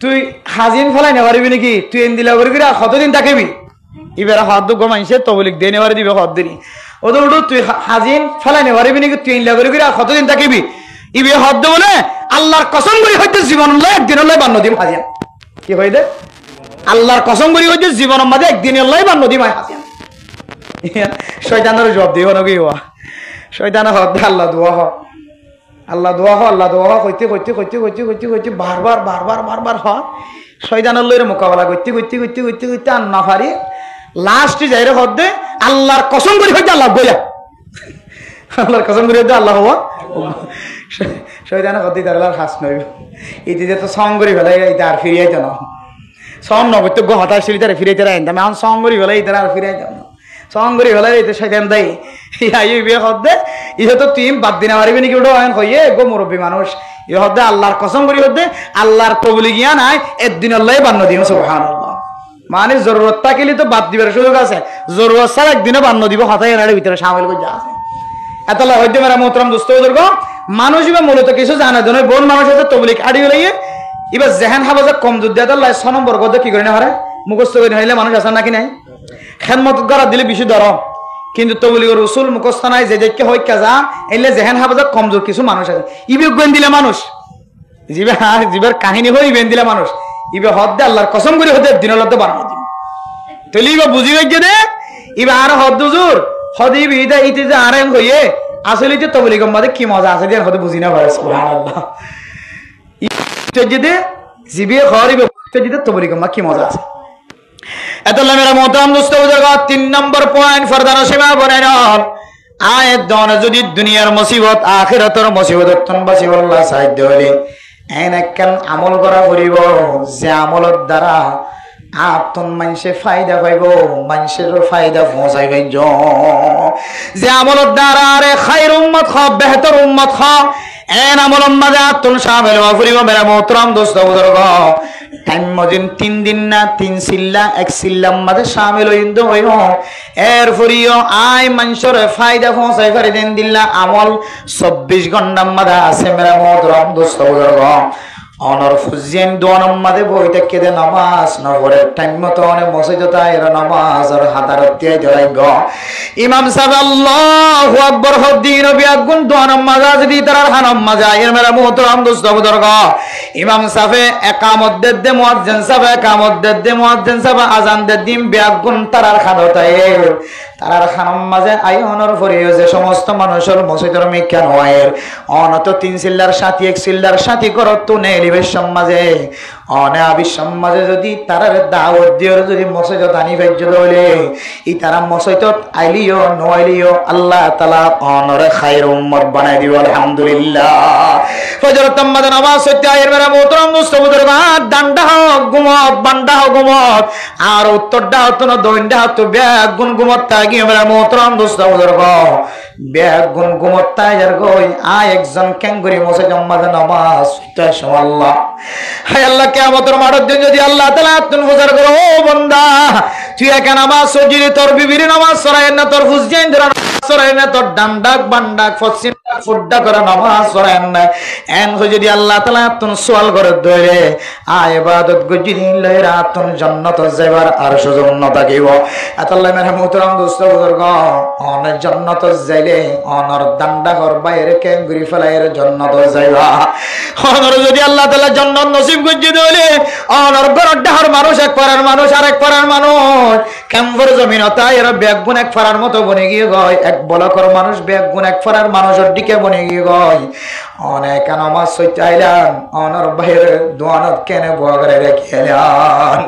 তুই হাজিন ফলাই নেওয়ার নাকি তুই এন দিলা করবি আর কতদিন থাকবি এবার হদ গো মানুষের তবলিক দিয়ে নেওয়ার দিবে হদ দিনি ও তো তুই হাজিন ফলাই নেওয়ার নাকি তুই এন করবি আর কতদিন থাকিবি ইবে হদ বলে আল্লাহর কসম করে হইতে জীবন লয় একদিন লয় বান্ন দিম হাজিন কি হইতে আল্লাহর কসম করে হইতে জীবনের মধ্যে একদিন লয় বান্ন দিম হাজিন শয়তানের জবাব দিব নাকি ওয়া শয়তানের হদ আল্লাহ দোয়া হ আল্লাহ দোয়া হ আল্লাহ দোয়া কইতে কইতে কইতে কইতে কইতে কইতে বারবার হ শয়তানের লইরে মোকাবেলা করতে করতে করতে করতে করতে আর না পারি লাস্টে যাইরে হদ দে আল্লাহর কসম করে হইতে আল্লাহ বইয়া আল্লাহর কসম করে হইতে আল্লাহ হওয়া শয়তানের হদ দিতে আল্লাহর খাস নইব ইতি যে তো সং করি ফেলাই এটা আর ফিরিয়াইতে না সং নবত্য গো হতাশ ছিল তারা ফিরাইতে রাইন আমি এখন সং করি ফেলাই এটা আর ফিরাইতে না সঙ্গরি হলাই এটা শয়তান দেই ইয়া বিয়ে হদে ইহে তো তুই বাদ দিনা পারবি নাকি ওটা আইন কইয়ে গো মুরব্বী মানুষ ই হদে আল্লাহর কসম করি হদে আল্লাহর কবুলি গিয়া নাই একদিন আল্লাহ বান্ন দিও সুবহানাল্লাহ মানে জরুরত থাকিলে তো বাদ দিবার সুযোগ আছে জরুরত ছাড়া একদিনে বান্ন দিব হতাই এর ভিতরে শামিল করে আছে এতলা হইতে মেরা মোহতরম দোস্ত বুজুর্গ মানুষ ইবা মূলত কিছু জানা জানো বোন মানুষ আছে তবলিক আড়ি গলাইয়ে ইবা জেহান হাবাজা কম যুদ্ধ আল্লাহ 6 নম্বর গদ কি করে না হারে মুখস্থ করে হইলে মানুষ আছে নাকি নাই খেদমত করা দিলে বেশি ধর কিন্তু তবলিগর রসুল মুখস্থ নাই যে দেখে হয় কাজা এলে জেহেন হাফাজত কমজোর কিছু মানুষ আছে ইবে গেন দিলে মানুষ জীবের কাহিনী হই বেন দিলে মানুষ ইবে হদ দে আল্লাহর কসম করে হতে দিন আল্লাহ তো বানানো দিন তাহলে ইবে বুঝি গেছে দে ইবে আর হদ জোর হদ ইবে ইদা ইতে যে আরেন হইয়ে আসলে যে তবলিগর মধ্যে কি মজা আছে যে হদ বুঝি না পারে সুবহানাল্লাহ ইতে যে জিবে খরিবে যে তবলিগর মধ্যে কি মজা আছে এতলা মেরা মোহতারাম দোস্ত বুজুর্গ 3 নম্বর পয়েন্ট ফরদান সীমা বনাইন আয়াত দন যদি দুনিয়ার মুসিবত আখিরাতের মুসিবত তন বাঁচিব আল্লাহ সাহায্য হইলে এন একখান আমল করা করিব যে আমলের দ্বারা আতন মানুষে ফায়দা পাইব মানুষের ফায়দা পৌঁছাই পাইজ যে আমলের দ্বারা আরে খায়র উম্মত খ বেহতর উম্মত খ এন আমলের মাঝে আতন শামিল হওয়া করিব মেরা মোহতারাম দোস্ত বুজুর্গ টাইম মজিন 3 দিন না 3 সিল্লা 1 সিল্লার মধ্যে শামিল হইন্দ হইব এর ফরিও আই মানুষের ফায়দা পৌঁছাই করে দেন দিল্লা আমল 24 ঘন্টার মধ্যে আছে মেরা মোহতরম দোস্ত বুজুর্গ অনর ফুজিয়েন দোয়ানোর মধ্যে বইতে কেদে নামাজ না পড়ে টাইম মতো অনেক মসজিদে এর নামাজ আর হাদারত দিয়ে দেয় গ ইমাম সাহেব আল্লাহু আকবার হদ্দিন নবী আগুন দোয়ানোর মাঝে যদি তার হানাম মাঝে এর মেরা মোহতরম দোস্ত বুজুর্গ ইমাম সাহেব একামত দে মুয়াজ্জিন সাহেব একামত দে মুয়াজ্জিন সাহেব আজান দে দিন বিয়াগুন তার খাদতায় তারার খানম মাঝে আইনের পরে যে সমস্ত মানুষের মসজিদের মিখ্যান ওয়াইয়ের অনত 3 চিল্লার সাথী 1 চিল্লার সাথী করত নেলিবের সমাজে অনে আবি সমাজে যদি তারার দাওয়াত দিও যদি মসজিদত আনি ফেজ দলে ই তারা মসজিদত আইলিও নইলিও আল্লাহ তাআলা অনরে খায়র উম্মত বানাই দিও আলহামদুলিল্লাহ ফজর তাম্মাদ নামাজ সত্যি আয়ের মেরা মোহতরম মুস্তফাদের বাদ ডান্ডা হোক গুমত বান্ডা হোক গুমত আর উত্তরটা হতো না দইন্ডা হতো ব্যাগ গুন গুমত তাগি মেরা মোহতরম মুস্তফাদের গো ব্যাগ গুন গুমত তাইজার গই আয় একজন ক্যাঙ্গুরি মসজিদ নামাজ নামাজ সত্যি সুবহানাল্লাহ হায় আল্লাহ কিয়ামতের মাঠের দিন যদি আল্লাহ তাআলা তুন ফুজার করো ও বান্দা তুই একা নামাজ সজিরে তোর বিবির নামাজ সরায় না তোর ফুজজাইন ধরা সরায় না তোর ডান্ডাক বান্ডাক ফসিন ফুড্ডা করে নামাজ সরায় না এন যদি আল্লাহ তাআলা তুন সওয়াল করে ধরে আয় ইবাদত গজিনি লয়রা তুন জান্নাত যাইবার আর সুযোগ ন থাকিব আল্লাহ মেরা মুহতারাম দোস্ত বুজুর্গ অন জান্নাত যাইলে অনর ডান্ডা ঘর বাইরে ক্যাঙ্গুরি ফেলাইর জান্নাত যাইবা অনর যদি আল্লাহ তাআলা জান্নাত নসিব গজি দিলে অনর ঘর ডাহার মানুষ এক পারার মানুষ আর এক পারার মানুষ কেমবর জমিন তাই এর ব্যাগুন এক ফারার মতো বনে গিয়ে গয় এক বলকর মানুষ ব্যাগুন এক ফারার মানুষের দিকে বনে গিয়ে গয় অনেক নামাজ চাইলাম অনর বাইরে দোয়ানত কেনে বগরে রেখেলাম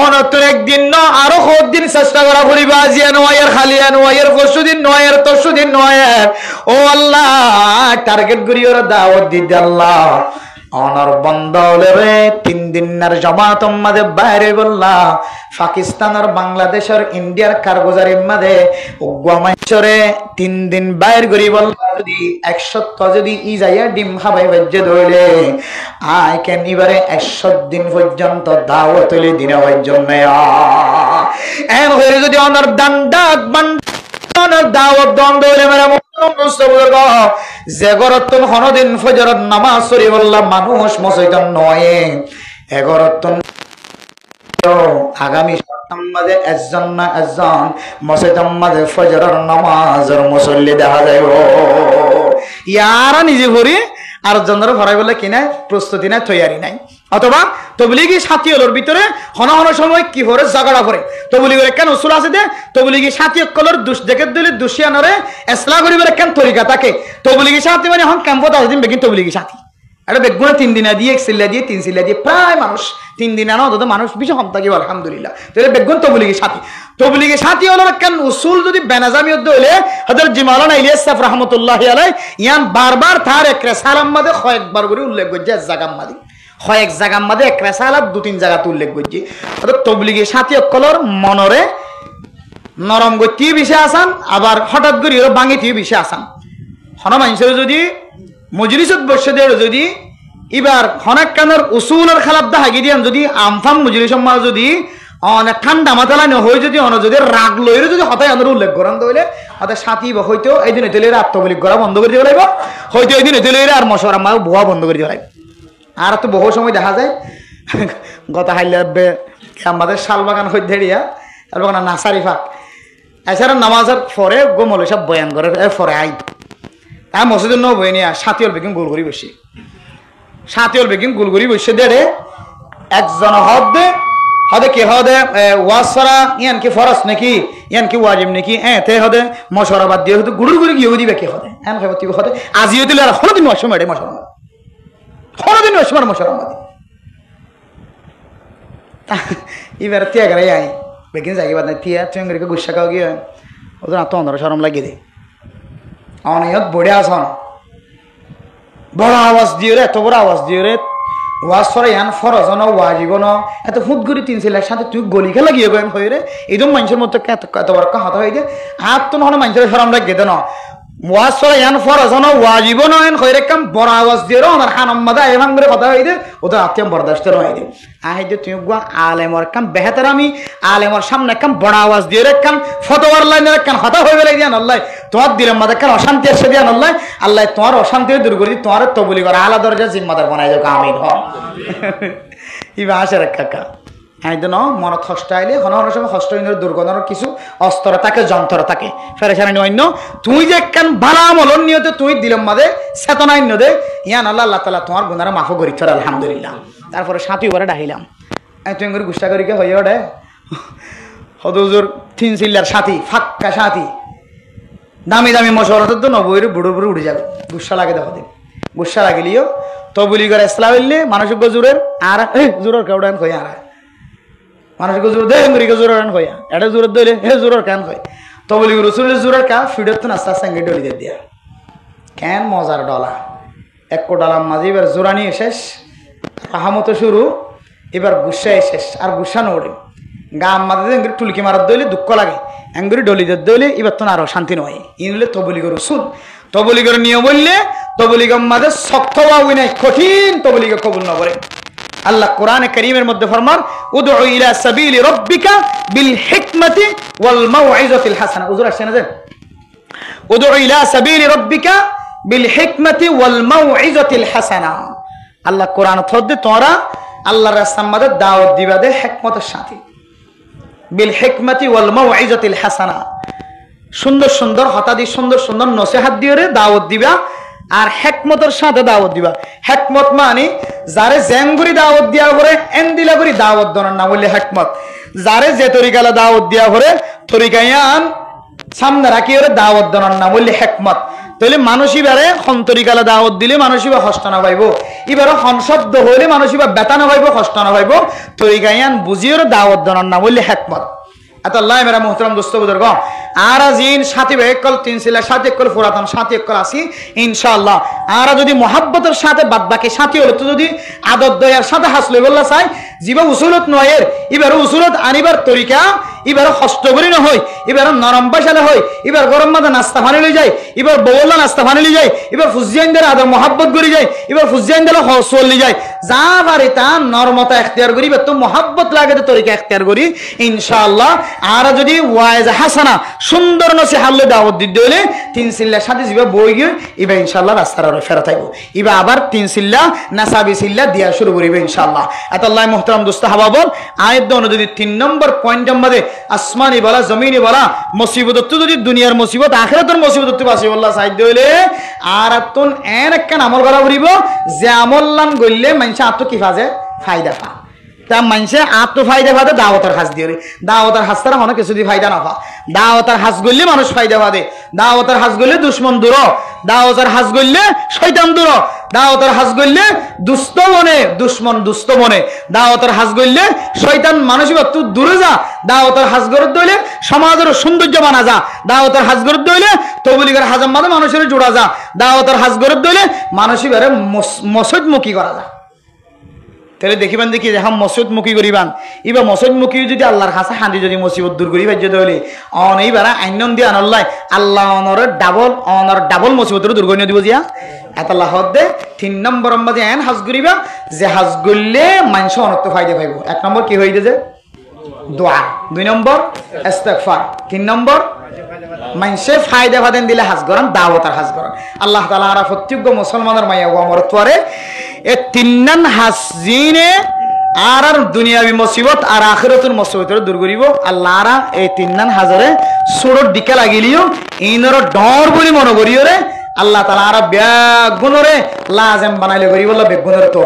অনতর একদিন না আরো দিন চেষ্টা করা বলিবা আজিয়া নয়ের খালিয়া নয়ের পরশুদিন নয়ের তরশুদিন নয়ের ও আল্লাহ টার্গেট করিওর দাওয়াত দিতে আল্লাহ অনর বন্ধ হলে রে 3 দিনের জামাত মাঝে বাইরে বললা পাকিস্তান আর বাংলাদেশের ইন্ডিয়ার কারগুজারির মাঝে উগ্রমাইশরে 3 দিন বাইর করি বললা যদি 100 যদি ই যাইয়া ডিম খাবাই বাজে ধইলে আই কেন এবারে 100 দিন পর্যন্ত দাওয়াত হইলে দিনে পর্যন্ত এন হইলে যদি অনর দান্ডাক বান্ডার দাওয়াত দন্ড হইলে মেরা যে গরতন হনদিন ফজরত নামাজ পড়ি বললাম মানুষ মসজিদ নয় এগরতন আগামী সপ্তাহ মাঝে একজন না একজন মসজিদ মাঝে ফজরের নামাজের মুসল্লি দেখা যাইব ইয়ারা নিজে ভরি আর জনরা ভরাই বলে কিনা প্রস্তুতি নাই তৈয়ারি নাই অথবা তবলিগি সাথী হলোর ভিতরে হন হন সময় কি ভরে ঝগড়া করে তবলিগের কেন উসুল আছে দে তবলিগি সাথী কলর দুষ দেখে দিলে দুষিয়ানরে ইসলাম করিবার কেন তরিকা থাকে তবলিগি সাথী মানে হন ক্যাম্পত আসদিন বেগিন তবলিগি সাথী এটা বেগুনে 3 দিনা দিয়ে 1 সিল্লা দিয়ে 3 সিল্লা দিয়ে প্রায় মানুষ 3 দিনা না অন্তত মানুষ বেশি কম থাকি আলহামদুলিল্লাহ তাহলে বেগুন তবলিগি সাথী হলো কেন উসুল যদি বেনাজামি হইলে হযরত জিমালানা ইলিয়াস সাফ রাহমাতুল্লাহি আলাইহি ইয়ান বারবার তার এক রিসালাম মাঝে কয়েকবার করে উল্লেখ করছে জায়গা মাঝে কয়েক জায়গা মাঝে এক রিসালাত 2-3 জায়গাতে উল্লেখ করছে অর্থাৎ তবলিগি সাথী কলর মনরে নরম গতি বিষয় আসান আবার হঠাৎ করে ভাঙিতে বিষয় আসান হন মানুষের যদি মজলিসত বসে দেয় যদি এবার হনেক কানের উসুলের খেলাপ দেখা গিয়ে যদি আমফাম মজলিসের মাল যদি অনেক ঠান্ডা মাথালা হয়ে যদি অন যদি রাগ লইরে যদি হতায় আমরা উল্লেখ করেন তাহলে হয়তো সাথী হয়তো এই দিনে তেলে আত্মবলিক করা বন্ধ করে দিয়ে লাগবে হয়তো এই দিনে তেলে আর মশারা মা ভুয়া বন্ধ করে দিয়ে লাগবে আর তো বহু সময় দেখা যায় গত হাইলে আমাদের শালবাগান হয়ে ধেড়িয়া শালবাগান নাসারি ফাঁক এছাড়া নামাজের পরে গোমল সব বয়ান করে পরে আই আমি মসজিদের ন বই নিয়ে সাথীল বেগিন গোল করি বসি সাথীল বেগিন গোল করি বসে দেড়ে একজন হদে কি হদে ওয়াজ সরা ইয়ান কি ফরস নাকি ইয়ান কি ওয়াজিব নাকি তে হদে মশরা বাদ দিয়ে হতে গুড়ুর গুড়ি গিয়ে দিবে কি হদে এন খাবার তুই হদে আজিও দিলে আর হলদিন মশা মেরে মশরা হলদিন মশরা মাদি এবার তিয়া গেলে আই বেগিন যাই বাদ নাই তিয়া চেঙ্গরিকে গুসা খাওয়া গিয়ে ওদের আত্ম অন্ধরা সরম লাগিয়ে দেয় অনেক বড়ে আসন বড় আওয়াজ দিয়ে রে এত বড় আওয়াজ দিয়ে রে ওয়াজ করে ইয়ান ফরজ ন ওয়াজিব ন এত ফুটগুড়ি 3 সিলের সাথে তুই গলি খেলা গিয়ে গেন হয়ে রে একদম মানুষের মধ্যে এত বড় কথা হয়ে যায় হাত তো নহলে মানুষের সরম লাগিয়ে দেন ওয়াজ করে ইয়ান ফরজ ন ওয়াজিব ন এন হয়ে কাম বড় আওয়াজ দিয়ে রে আমার হানম মাদা এভান করে কথা হয়ে যায় ওটা আত্মীয় বরদাস্ত হয়ে যায় আহে যে তুই গুয়া আলেমর কাম বেহতার আমি আলেমর সামনে কাম বড় আওয়াজ দিয়ে রে কাম ফতোয়ার লাইনের কাম হতা হয়ে গেলে দিয়ান আল্লাহ তোমার দিলের মাঝে কান অশান্তি এসে দিয়ান আল্লাহ আল্লাহ তোমার অশান্তি দূর করে তোমার তবলি করা আলা দরজা জিম্মাদার বানাই যাও আমিন হ ইবা আসে রে কাকা হ্যাঁ তো মনত কষ্ট আইলে হন হন সময় কষ্ট দুর্গন্ধর কিছু অস্ত্র থাকে যন্ত্র থাকে ফেরেশানি অন্য তুই যে কান ভালো আমল নিয়তে তুই দিলের মাঝে চেতনাই দে ইয়ান আল্লাহ আল্লাহ তাআলা তোমার গুনারা মাফ করি থর আলহামদুলিল্লাহ তারপরে সাথী করে ডাহিলাম তুই করে গুস্তা করি কে হয়ে ওঠে হদুজুর 3 চিল্লার সাথী ফাক্কা সাথী দামি দামি মশলা তো নবইর বুড়ো বুড়ো উড়ে যাবে গুসা লাগে দেখো দিন গুসা লাগিলিও তবলি করে ইসলাম হইলে মানুষের গজুরের আর জোরের কেউডান কই আর মানুষের গজুর দে মুড়ি গজুরের কইয়া এটা জোরের দইলে জোরের কেন কই তবলি রসুলের জোরের কা ফিডত তো আস্তে আস্তে ডলি দিয়ে দিয়া কেন মজার ডলা 1 ডলার মাঝে এবার জোরানি শেষ রাহামতো শুরু এবার গুসায় শেষ আর গুসা নড়ে গাম মাঝে টুলকি মারার দইলে দুঃখ লাগে এঙ্গুরি ডলিদের দইলে এবার তো আরো শান্তি নয় ইনলে তবলিগর রসুল তবলিগর নিয়ম বললে তবলিগর মাঝে শক্ত বাবু নাই কঠিন তবলিগ কবুল না করে আল্লাহ কোরআনে কারীমের মধ্যে ফরমান উদউ ইলা সাবিলি রাব্বিকা বিল হিকমাতি ওয়াল মাউইজাতিল হাসানা হুজুর আসেন না উদউ ইলা সাবিলি রাব্বিকা বিল হিকমাতি ওয়াল মাউইজাতিল হাসানা আল্লাহ কোরআন থদ্দে তোরা আল্লাহর রাস্তার মধ্যে দাওয়াত দিবা দে হিকমতের সাথে বিল হিকমাতি ওয়াল মাউইজাতিল হাসানা সুন্দর সুন্দর হতাদি সুন্দর সুন্দর নসিহত দিয়ে দাওয়াত দিবা আর হিকমতের সাথে দাওয়াত দিবা হিকমত মানে যারে জেঙ্গুরি দাওয়াত দিয়া করে এন্দিলা করি দাওয়াত দনার নাম বললে হিকমত যারে যে তরিকালা দাওয়াত দিয়া করে তরিকায়ান সামনে রাখি ওরে দাওয়াত দনার নাম বললে হিকমত তাহলে মানুষই বারে হন্তরিকালা দাওয়াত দিলে মানুষই বা কষ্ট না পাইব এবারে হন শব্দ হইলে মানুষই বা বেতা না পাইব কষ্ট না পাইব তরিকায়ান বুঝিয়ে দাওয়াত দনার নাম বললে হিকমত আল্লাহ মেরা মোহতরম দোস্ত বুজুর্গ আর জিন সাথী একল 3 সিলা সাথী একল পুরাতন সাথী একল আসি ইনশাআল্লাহ আর যদি মোহাব্বতের সাথে বাদ বাকি সাথী হলো তো যদি আদর দয়ার সাথে হাসলে বললা চাই জীব উসুলত নয়ের এবার উসুলত আনিবার তরিকা এবার কষ্ট করি না হয় এবার নরম বাসালে হয় এবার গরম মাথা নাস্তা পানি লই যায় এবার বউলা নাস্তা পানি লই যায় এবার ফুজিয়াইনদের আদর মোহাব্বত করি যায় এবার ফুজিয়াইনদের হসল লি যায় যা পারে তা নরমতা এখতিয়ার করি বা তো মোহাব্বত লাগে তো তরিকা এখতিয়ার করি ইনশাআল্লাহ আর যদি ওয়াইজ হাসানা সুন্দর নসিহত দাওয়াত দিতে হলে 3 সিল্লা সাথে জিবা বই গিয়ে এবার ইনশাআল্লাহ রাস্তার ফেরত আইব এবার আবার 3 সিল্লা নাসাবি সিল্লা দিয়া শুরু করিবে ইনশাআল্লাহ আল্লাহ মোহতরম দোস্ত হাবা বল আয়াত দন যদি 3 নম্বর পয়েন্টের মধ্যে আসমানি বলা জমিনি বলা মুসিবত তো যদি দুনিয়ার মুসিবত আখিরাতের মুসিবত তো বাসি আল্লাহ সাহায্য হইলে আর তুন এন একখান আমল করা করিব যে আমললান গইলে মানুষ আত্ম কি ফাজে ফায়দা পা তা মানুষে আত্ম ফায়দা পাতে দাওয়াতের হাজ দিয়ে দাওয়াতের হাজ তারা অনেক কিছু দিয়ে ফায়দা না পা দাওয়াতের হাজ গইলে মানুষ ফায়দা পাবে দাওয়াতের হাজ গইলে দুশ্মন দূর দাওয়াতের হাজ গইলে শয়তান দূর দাওয়াতের হাজ গইলে দুষ্ট মনে দুশ্মন দুষ্ট মনে দাওয়াতের হাজ গইলে শয়তান মানসিকতা তুই দূরে যা দাওয়াতের হাজ গরত দইলে সমাজের সৌন্দর্য বানা যা দাওয়াতের হাজ গরত দইলে তবলিগের হাজার মাঝে মানুষের জোড়া যা দাওয়াতের হাজ গরত দইলে মানসিকভাবে মসজিদমুখী করা যা তাহলে দেখিবান দেখি এখন মসজিদমুখী করিবান এবার মসজিদমুখী যদি আল্লাহর কাছে হাঁদি যদি মুসিবত দূর করি ভাই যদি হলে অন এইবার আইন দিয়ে আনল্লাই আল্লাহ অনরের ডাবল মুসিবতের দূর করে দিব জিয়া এত আল্লাহ দে 3 নম্বর মধ্যে এন হাজ করিবা যে হাজ করলে মানুষ অনেক ফায়দা পাইব 1 নম্বর কি হয়ে যে দোয়া 2 নম্বর ইস্তেগফার 3 নম্বর মানুষে ফায়দা ফাদেন দিলে হাজ করেন দাওয়াতের হাজ করেন আল্লাহ তাআলা আর প্রত্যেক মুসলমানের মাইয়া ও আমর তোরে এ 3 নং হাজিনে আর দুনিয়াবি মুসিবত আর আখিরাতের মুসিবতের দূর করিব আল্লাহ আর এই 3 নং হাজারে সুরত দিকে লাগিলিও ইনর ডর বলি মনে করিও রে আল্লাহ তাআলা আর বেগুনরে লাজম বানাইলে করিব বেগুনরে তো